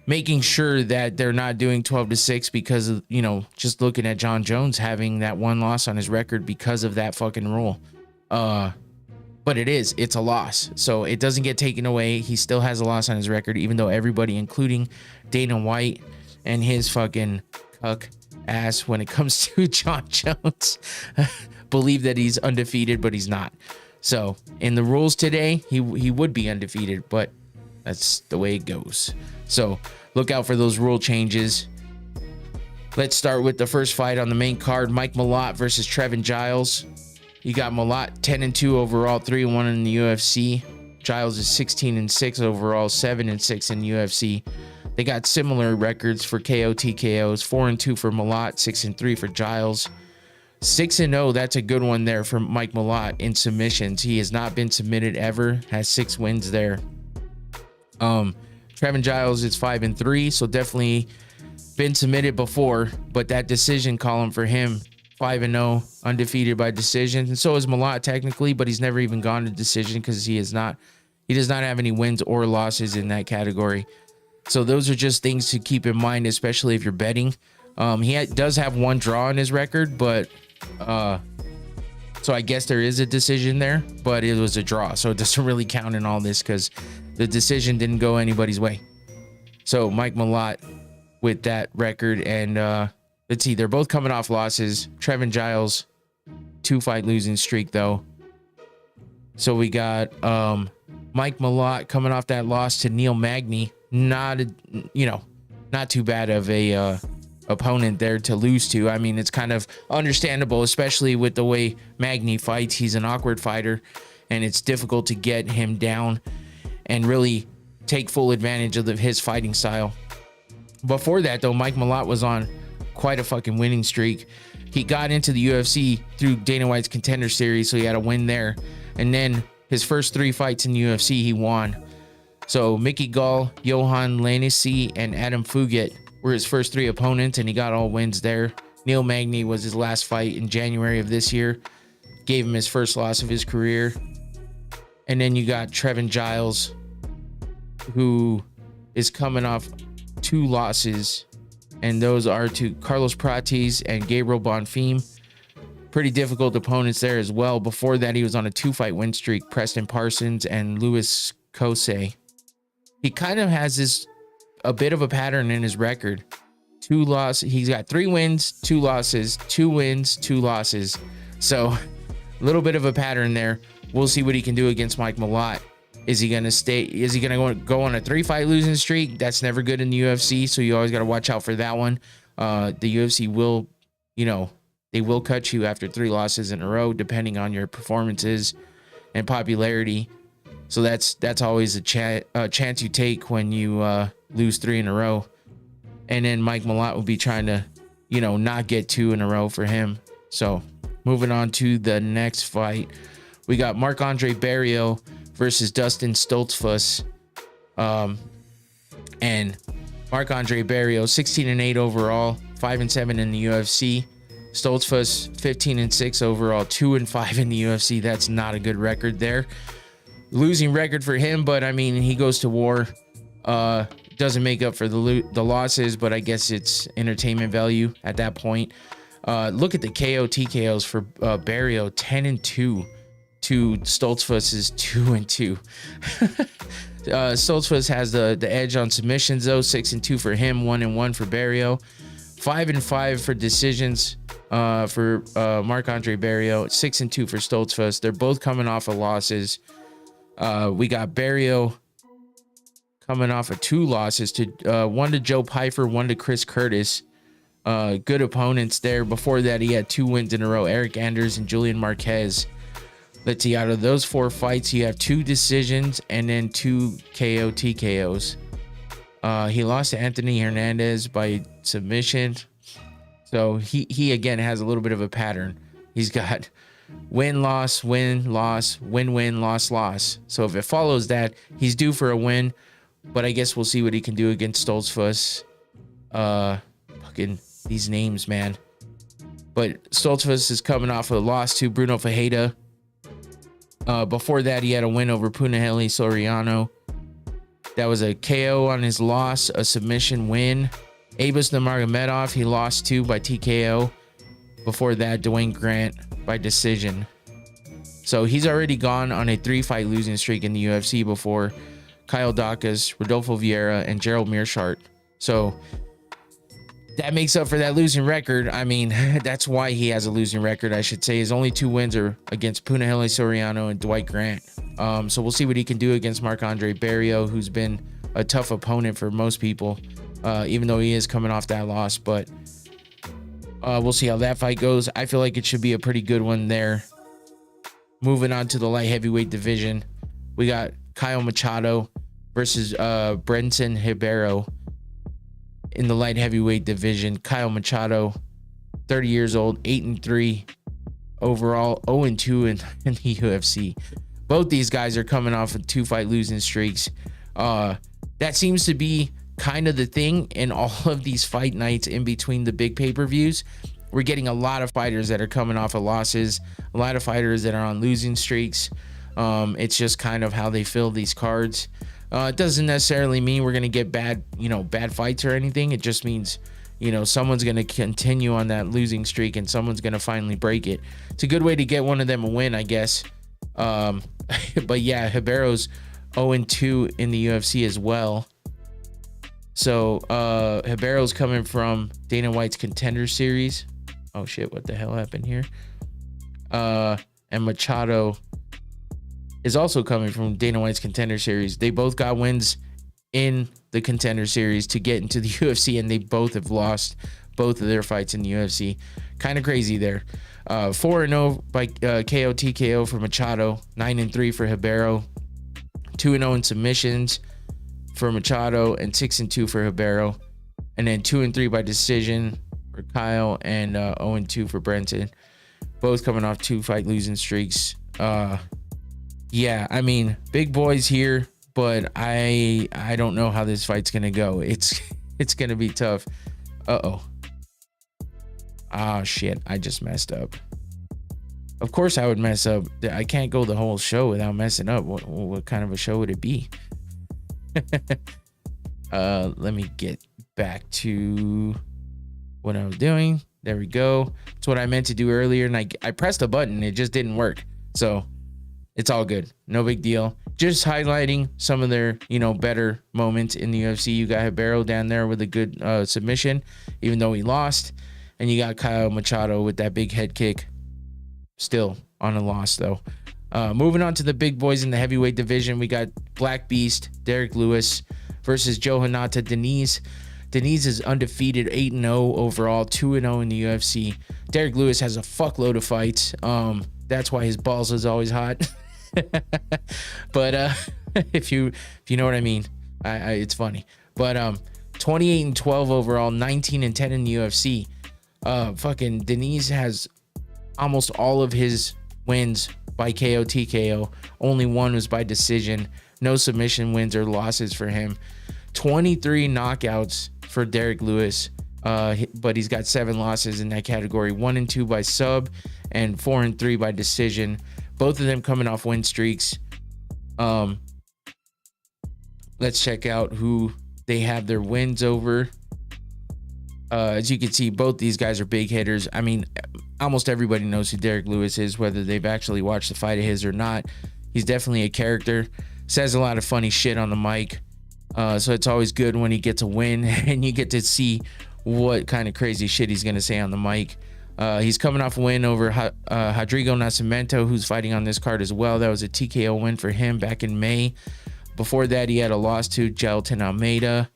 Speaker 2: making sure that they're not doing 12-6 because of, you know, just looking at John Jones having that one loss on his record because of that fucking rule. But it's a loss. So it doesn't get taken away. He still has a loss on his record, even though everybody, including Dana White and his fucking cuck ass when it comes to John Jones, believe that he's undefeated, but he's not. So in the rules today, he would be undefeated, but that's the way it goes. So look out for those rule changes. Let's start with the first fight on the main card. Mike Malott versus Trevin Giles. You got Malott 10-2 overall, 3-1 in the UFC. Giles is 16-6 overall, 7-6 in UFC. They got similar records for KO TKOs, 4-2 for Malott, 6-3 for Giles. 6-0, that's a good one there for Mike Malott in submissions. He has not been submitted ever, has 6 wins there. Trevin Giles is 5-3, so definitely been submitted before, but that decision column for him, 5-0, undefeated by decision. And so is Malott technically, but he's never even gone to decision because he does not have any wins or losses in that category. So those are just things to keep in mind, especially if you're betting. He does have one draw in his record, but So I guess there is a decision there, but it was a draw. So it doesn't really count in all this because the decision didn't go anybody's way. So Mike Malott with that record. And let's see, they're both coming off losses. Trevin Giles, 2-fight losing streak though. So we got Mike Malott coming off that loss to Neil Magny. Not too bad of a opponent there to lose to. I mean, it's kind of understandable, especially with the way Magny fights. He's an awkward fighter, and it's difficult to get him down and really take full advantage of his fighting style. Before that, though, Mike Malott was on quite a fucking winning streak. He got into the UFC through Dana White's Contender Series, so he had a win there. And then his first 3 fights in the UFC, he won. So Mickey Gall, Johan Lanessi, and Adam Fugit were his first 3 opponents, and he got all wins there. Neil Magny was his last fight in January of this year. Gave him his first loss of his career. And then you got Trevin Giles, who is coming off 2 losses, and those are to Carlos Prates and Gabriel Bonfim. Pretty difficult opponents there as well. Before that, he was on a 2-fight win streak, Preston Parsons and Louis Kosei. He kind of has a bit of a pattern in his record. 2 losses. He's got 3 wins, 2 losses, 2 wins, 2 losses. So a little bit of a pattern there. We'll see what he can do against Mike Malott. Is he going to go on a 3-fight losing streak? That's never good in the UFC, so you always got to watch out for that one. The UFC will, they will cut you after 3 losses in a row, depending on your performances and popularity. So that's always a chance you take when you lose 3 in a row. And then Mike Malott will be trying to, not get 2 in a row for him. So moving on to the next fight, we got Marc-Andre Barriault versus Dustin Stoltzfus. And Marc-Andre Barriault, 16-8 overall, 5-7 in the UFC. Stoltzfus, 15-6 overall, 2-5 in the UFC. That's not a good record there. Losing record for him, but I mean, he goes to war. Doesn't make up for the losses, but I guess it's entertainment value at that point. Look at the KO TKOs for Barriault, 10-2 to Stoltzfus's 2-2. Stoltzfus has the edge on submissions though, 6-2 for him, 1-1 for Barriault, 5-5 for decisions for Marc-Andre Barriault, 6-2 for Stoltzfus. They're both coming off of losses. We got Barriault coming off of 2 losses to 1 to Joe Pyfer, 1 to Chris Curtis. Good opponents there. Before that, he had 2 wins in a row, Eric Anders and Julian Marquez. Let's see, out of those 4 fights, you have 2 decisions and then 2 KO TKOs. He lost to Anthony Hernandez by submission. So he again has a little bit of a pattern. He's got win, loss, win, loss, win, win, loss, loss. So if it follows that, he's due for a win. But I guess we'll see what he can do against Stoltzfus. Fucking these names, man. But Stoltzfus is coming off a loss to Bruno Fajeda. Before that, he had a win over Punahele Soriano. That was a KO on his loss, a submission win. Abus Nurmagomedov, he lost to by TKO. Before that, Dwayne Grant by decision. So he's already gone on a 3-fight losing streak in the UFC before Kyle Dacus, Rodolfo Vieira, and Gerald Meerschaert. So that makes up for that losing record. I mean, that's why he has a losing record, I should say. His only 2 wins are against Punahele Soriano and Dwight Grant. So we'll see what he can do against Marc-Andre Barriault, who's been a tough opponent for most people, even though he is coming off that loss. But we'll see how that fight goes. I feel like it should be a pretty good one there. Moving on to the light heavyweight division, we got Kyle Machado versus Brenson Ribeiro. In the light heavyweight division, Kyle Machado, 30 years old, 8-3 overall, 0-2 in the UFC. Both these guys are coming off of 2-fight losing streaks. That seems to be kind of the thing in all of these fight nights in between the big pay-per-views. We're getting a lot of fighters that are coming off of losses, a lot of fighters that are on losing streaks. It's just kind of how they fill these cards. It doesn't necessarily mean we're gonna get bad fights or anything. It just means, someone's gonna continue on that losing streak and someone's gonna finally break it. It's a good way to get one of them a win, I guess. But yeah, Ribeiro's 0-2 in the UFC as well. So Ribeiro's coming from Dana White's Contender Series. Oh shit, what the hell happened here? And Machado is also coming from Dana White's Contender Series. They both got wins in the Contender Series to get into the UFC, and they both have lost both of their fights in the UFC. Kind of crazy there. 4-0 by KO TKO for Machado, 9-3 for Ribeiro, 2-0 in submissions for Machado, and 6-2 for Ribeiro, and then 2-3 by decision for Kyle, and 0-2 for Brenton. Both coming off 2-fight losing streaks. Yeah, I mean, big boys here, but I don't know how this fight's gonna go. It's gonna be tough. Oh shit, I just messed up. Of course I would mess up. I can't go the whole show without messing up. What kind of a show would it be? Let me get back to what I was doing. There we go. It's what I meant to do earlier, and I pressed a button. It just didn't work. So it's all good. No big deal. Just highlighting some of their, better moments in the UFC. You got Ribeiro down there with a good submission, even though he lost. And you got Kyle Machado with that big head kick. Still on a loss, though. Moving on to the big boys in the heavyweight division, we got Black Beast, Derek Lewis versus Joe Hanata Denise. Denise is undefeated, 8-0 overall, 2-0 in the UFC. Derek Lewis has a fuckload of fights. That's why his balls is always hot. But if you know what I mean, it's funny. But 28-12 overall, 19-10 in the UFC. Fucking Denise has almost all of his wins by KO TKO. Only one was by decision. No submission wins or losses for him. 23 knockouts for Derek Lewis. But he's got 7 losses in that category. 1-2 by sub and 4-3 by decision. Both of them coming off win streaks. Let's check out who they have their wins over. As you can see, both these guys are big hitters. I mean, almost everybody knows who Derek Lewis is, whether they've actually watched the fight of his or not. He's definitely a character. Says a lot of funny shit on the mic. So it's always good when he gets a win and you get to see what kind of crazy shit he's going to say on the mic. He's coming off a win over Rodrigo Nascimento, who's fighting on this card as well. That was a TKO win for him back in May. Before that, he had a loss to Gelton Almeida.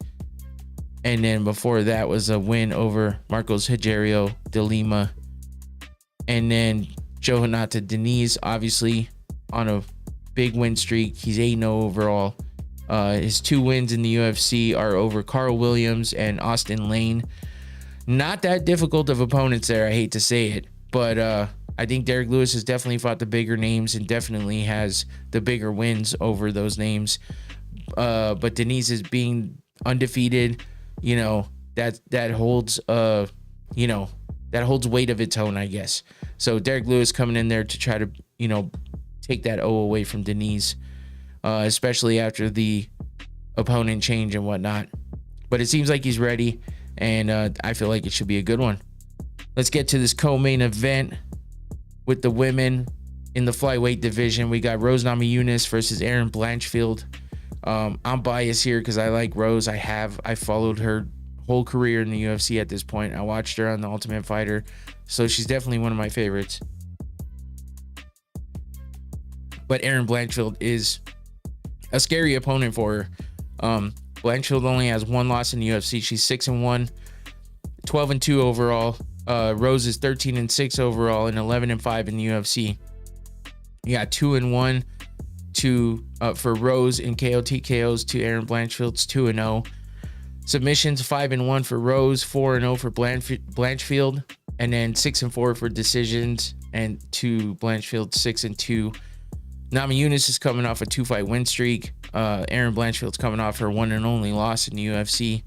Speaker 2: And then before that was a win over Marcos Rogerio de Lima. And then Joe Hanata Denise, obviously on a big win streak. He's 8-0 overall. His 2 wins in the UFC are over Carl Williams and Austin Lane. Not that difficult of opponents there, I hate to say it. But I think Derek Lewis has definitely fought the bigger names and definitely has the bigger wins over those names. But Denise is being undefeated. That holds that holds weight of its own, I guess. So Derek Lewis coming in there to try to take that O away from Denise, especially after the opponent change and whatnot. But it seems like he's ready, and I feel like it should be a good one. Let's get to this co-main event with the women in the flyweight division. We got Rose Namajunas versus Erin Blanchfield. I'm biased here because I like Rose. I followed her whole career in the UFC at this point. I watched her on The Ultimate Fighter, so she's definitely one of my favorites. But Erin Blanchfield is a scary opponent for her. Blanchfield only has 1 loss in the UFC. She's 6-1, 12-2 overall. Rose is 13-6 overall and 11-5 in the UFC. You got 2-1 for Rose in KO TKOs to Erin Blanchfield's 2-0. Submissions 5-1 for Rose, 4-0 for Blanchfield, and then 6-4 for decisions, and to Blanchfield 6-2. Namajunas is coming off a 2-fight win streak. Erin Blanchfield's coming off her one and only loss in the UFC.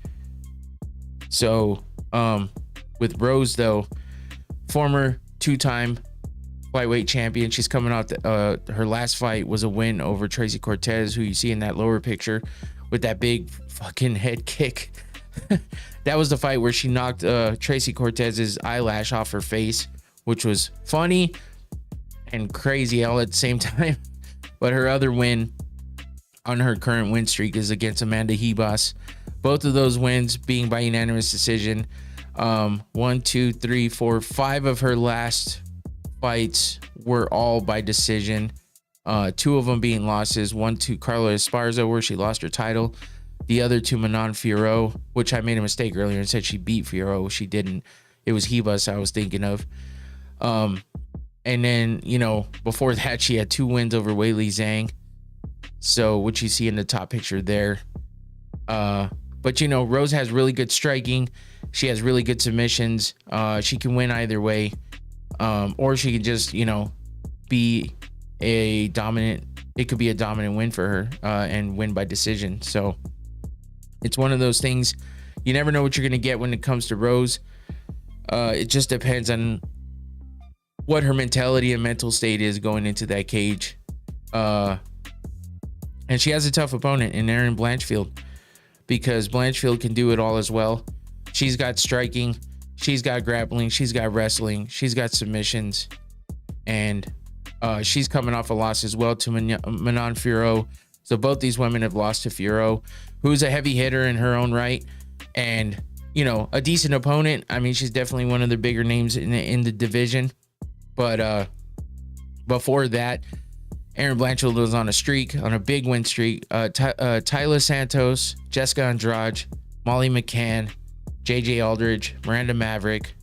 Speaker 2: So with Rose though, former 2-time flyweight champion. She's coming out. Her last fight was a win over Tracy Cortez, who you see in that lower picture with that big fucking head kick. That was the fight where she knocked Tracy Cortez's eyelash off her face, which was funny and crazy all at the same time. But her other win on her current win streak is against Amanda Ribas. Both of those wins being by unanimous decision. 1, 2, 3, 4, 5 of her last fights were all by decision. 2 of them being losses. 1 to Carla Esparza, where she lost her title. The other to Manon Fiorot, which I made a mistake earlier and said she beat Fiorot. She didn't. It was Ribas I was thinking of. And then, you know, before that, she had 2 wins over Weili Zhang. So, what you see in the top picture there. But, you know, Rose has really good striking. She has really good submissions. She can win either way. Or she can just, you know, be a dominant. It could be a dominant win for her and win by decision. So, it's one of those things. You never know what you're going to get when it comes to Rose. It just depends on what her mentality and mental state is going into that cage. And she has a tough opponent in Erin Blanchfield, because Blanchfield can do it all as well. She's got striking, she's got grappling, she's got wrestling, she's got submissions, and she's coming off a loss as well to Manon Fiorot. So both these women have lost to Fiorot, who's a heavy hitter in her own right, and, you know, a decent opponent. I mean, she's definitely one of the bigger names in the division. But before that, Erin Blanchfield was on a big win streak. Tyler Santos, Jessica Andrade, Molly McCann, JJ Aldridge, Miranda Maverick,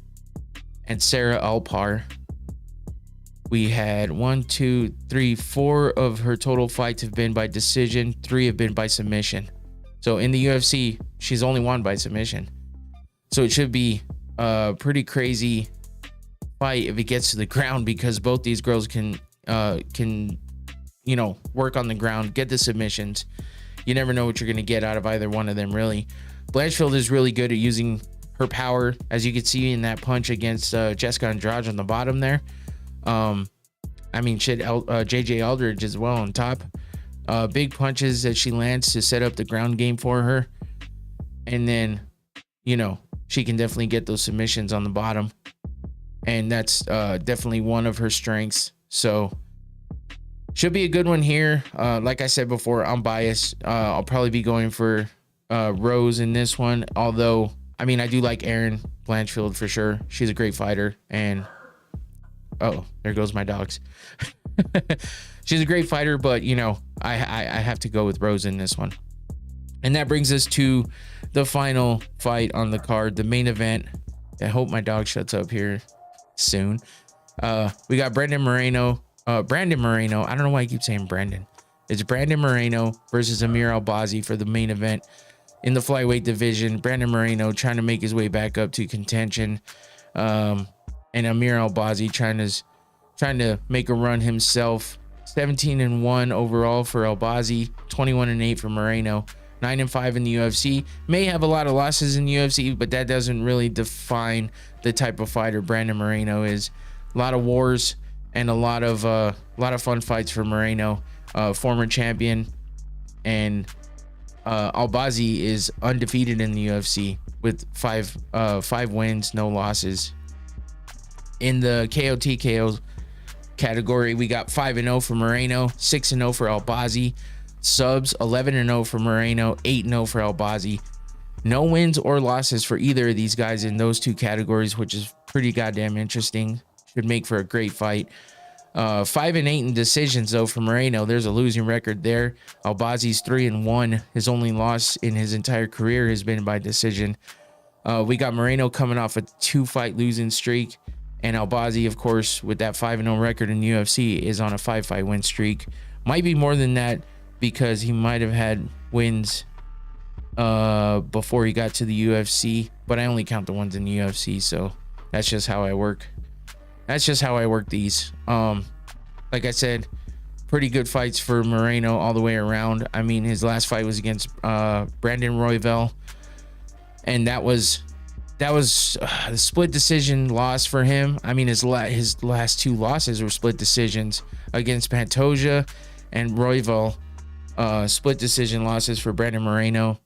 Speaker 2: and Sarah Alpar. We had 1, 2, 3, 4 of her total fights have been by decision. 3 have been by submission. So in the UFC, she's only won by submission. So it should be a pretty crazy fight if it gets to the ground, because both these girls can you know, work on the ground, get the submissions. You never know what you're going to get out of either one of them, really. Blanchfield is really good at using her power, as you can see in that punch against Jessica Andrade on the bottom there. I mean, shit, JJ Aldridge as well on top. Big punches that she lands to set up the ground game for her. And then, you know, she can definitely get those submissions on the bottom. And that's definitely one of her strengths. So, should be a good one here. Like I said before, I'm biased. I'll probably be going for Rose in this one. Although, I mean, I do like Erin Blanchfield for sure. She's a great fighter. And, oh, there goes my dogs. She's a great fighter, but, you know, I have to go with Rose in this one. And that brings us to the final fight on the card, the main event. I hope my dog shuts up here soon. We got Brandon Moreno. I don't know why I keep saying Brandon. It's Brandon Moreno versus Amir Albazi for the main event in the flyweight division. Brandon Moreno trying to make his way back up to contention, and Amir Albazi trying to make a run himself. 17-1 overall for Albazi, 21-8 for Moreno, 9-5 in the UFC. May have a lot of losses in the UFC, but that doesn't really define the type of fighter Brandon Moreno is. A lot of wars and a lot of fun fights for Moreno, former champion, and Albazi is undefeated in the UFC with five wins, no losses. In the KO/TKO category, we got 5-0 for Moreno, 6-0 for Albazi. Subs, 11-0 for Moreno, 8-0 for Albazi. No wins or losses for either of these guys in those two categories, which is pretty goddamn interesting. Should make for a great fight. 5-8 in decisions though for Moreno. There's a losing record there. Albazi's 3-1. His only loss in his entire career has been by decision. We got Moreno coming off a 2-fight losing streak, and Albazi, of course, with that 5-0 record in UFC, is on a 5-fight win streak. Might be more than that because he might have had wins before he got to the UFC, but I only count the ones in the UFC, so that's just how I work. That's just how I work these. Like I said, pretty good fights for Moreno all the way around. I mean, his last fight was against Brandon Royval, and that was that was a split decision loss for him. I mean, his last 2 losses were split decisions against Pantoja and Royval. Split decision losses for Brandon Moreno.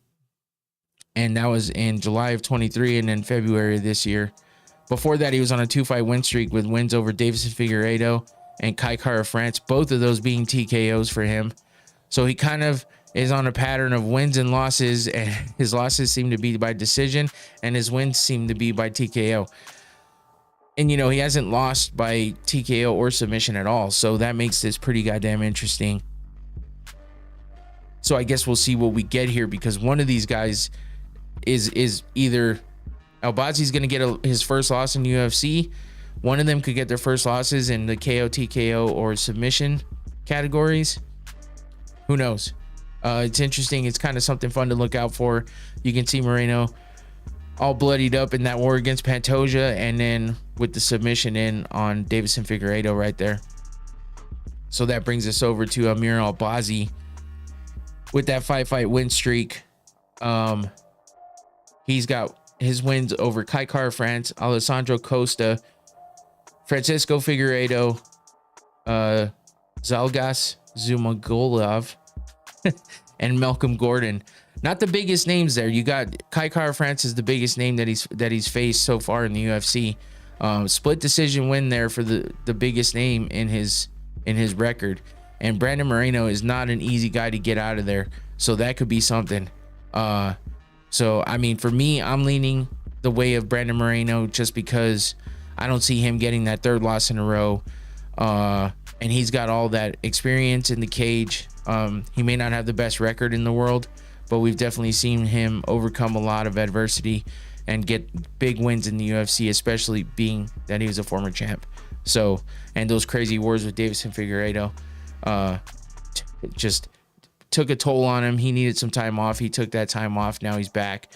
Speaker 2: And that was in July of 23 and then February of this year. Before that, he was on a 2-fight win streak with wins over Davison Figueiredo and Kai Kara France, both of those being TKOs for him. So he kind of is on a pattern of wins and losses, and his losses seem to be by decision and his wins seem to be by TKO. And, you know, he hasn't lost by TKO or submission at all. So that makes this pretty goddamn interesting. So I guess we'll see what we get here, because one of these guys is either Albazi's going to get his first loss in UFC. One of them could get their first losses in the KO, TKO, or submission categories. Who knows? It's interesting. It's kind of something fun to look out for. You can see Moreno all bloodied up in that war against Pantoja, and then with the submission in on Davison Figueiredo right there. So that brings us over to Amir Albazi with that 5-fight win streak. He's got his wins over Kai Kara France, Alessandro Costa, Francisco Figueiredo, Zalgas Zumagulov, and Malcolm Gordon. Not the biggest names there. You got Kai Kara France is the biggest name that he's faced so far in the UFC. Split decision win there for the biggest name in his record. And Brandon Moreno is not an easy guy to get out of there. So that could be something. So, I mean, for me, I'm leaning the way of Brandon Moreno just because I don't see him getting that 3rd loss in a row. And he's got all that experience in the cage. He may not have the best record in the world, but we've definitely seen him overcome a lot of adversity and get big wins in the UFC, especially being that he was a former champ. So, and those crazy wars with Davison Figueiredo just took a toll on him. He needed some time off. He took that time off. Now he's back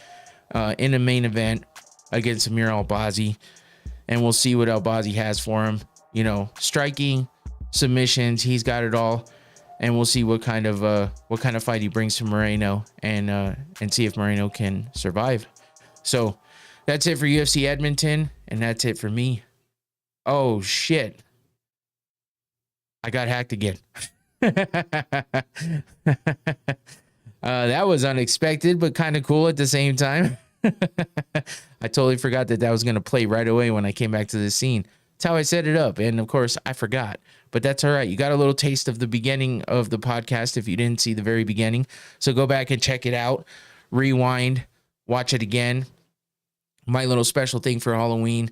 Speaker 2: in a main event against Amir Albazi, and we'll see what Albazi has for him. You know, striking, submissions, he's got it all, and we'll see what kind of fight he brings to Moreno, and see if Moreno can survive. So that's it for UFC Edmonton, and that's it for me. Oh shit, I got hacked again. That was unexpected, but kind of cool at the same time. I totally forgot that was going to play right away when I came back to the scene. That's how I set it up. And of course, I forgot, but that's all right. You got a little taste of the beginning of the podcast if you didn't see the very beginning. So go back and check it out. Rewind, watch it again. My little special thing for Halloween,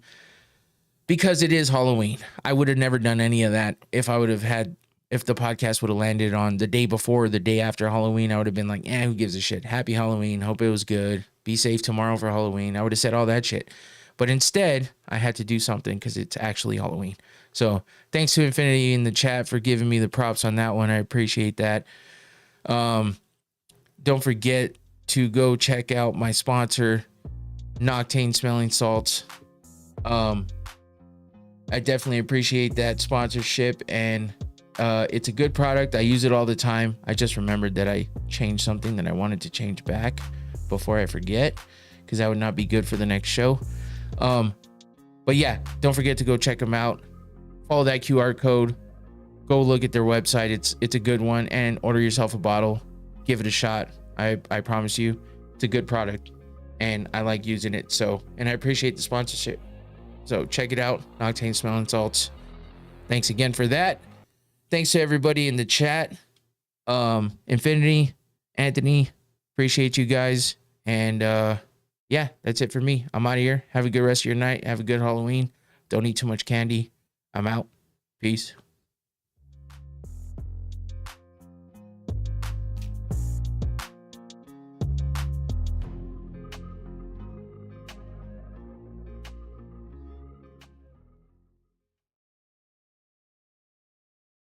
Speaker 2: because it is Halloween. I would have never done any of that if the podcast would have landed on the day before or the day after Halloween. I would have been like, who gives a shit? Happy Halloween. Hope it was good. Be safe tomorrow for Halloween. I would have said all that shit. But instead, I had to do something because it's actually Halloween. So thanks to Infinity in the chat for giving me the props on that one. I appreciate that. Don't forget to go check out my sponsor, Noctane Smelling Salts. I definitely appreciate that sponsorship, and it's a good product. I use it all the time. I just remembered that I changed something that I wanted to change back before I forget, because that would not be good for the next show. But yeah, don't forget to go check them out. Follow that QR code. Go look at their website. It's a good one, and order yourself a bottle. Give it a shot. I promise you, it's a good product, and I like using it. And I appreciate the sponsorship. So check it out, Noctane Smelling Salts. Thanks again for that. Thanks to everybody in the chat. Infinity, Anthony, appreciate you guys. And yeah, that's it for me. I'm out of here. Have a good rest of your night. Have a good Halloween. Don't eat too much candy. I'm out. Peace.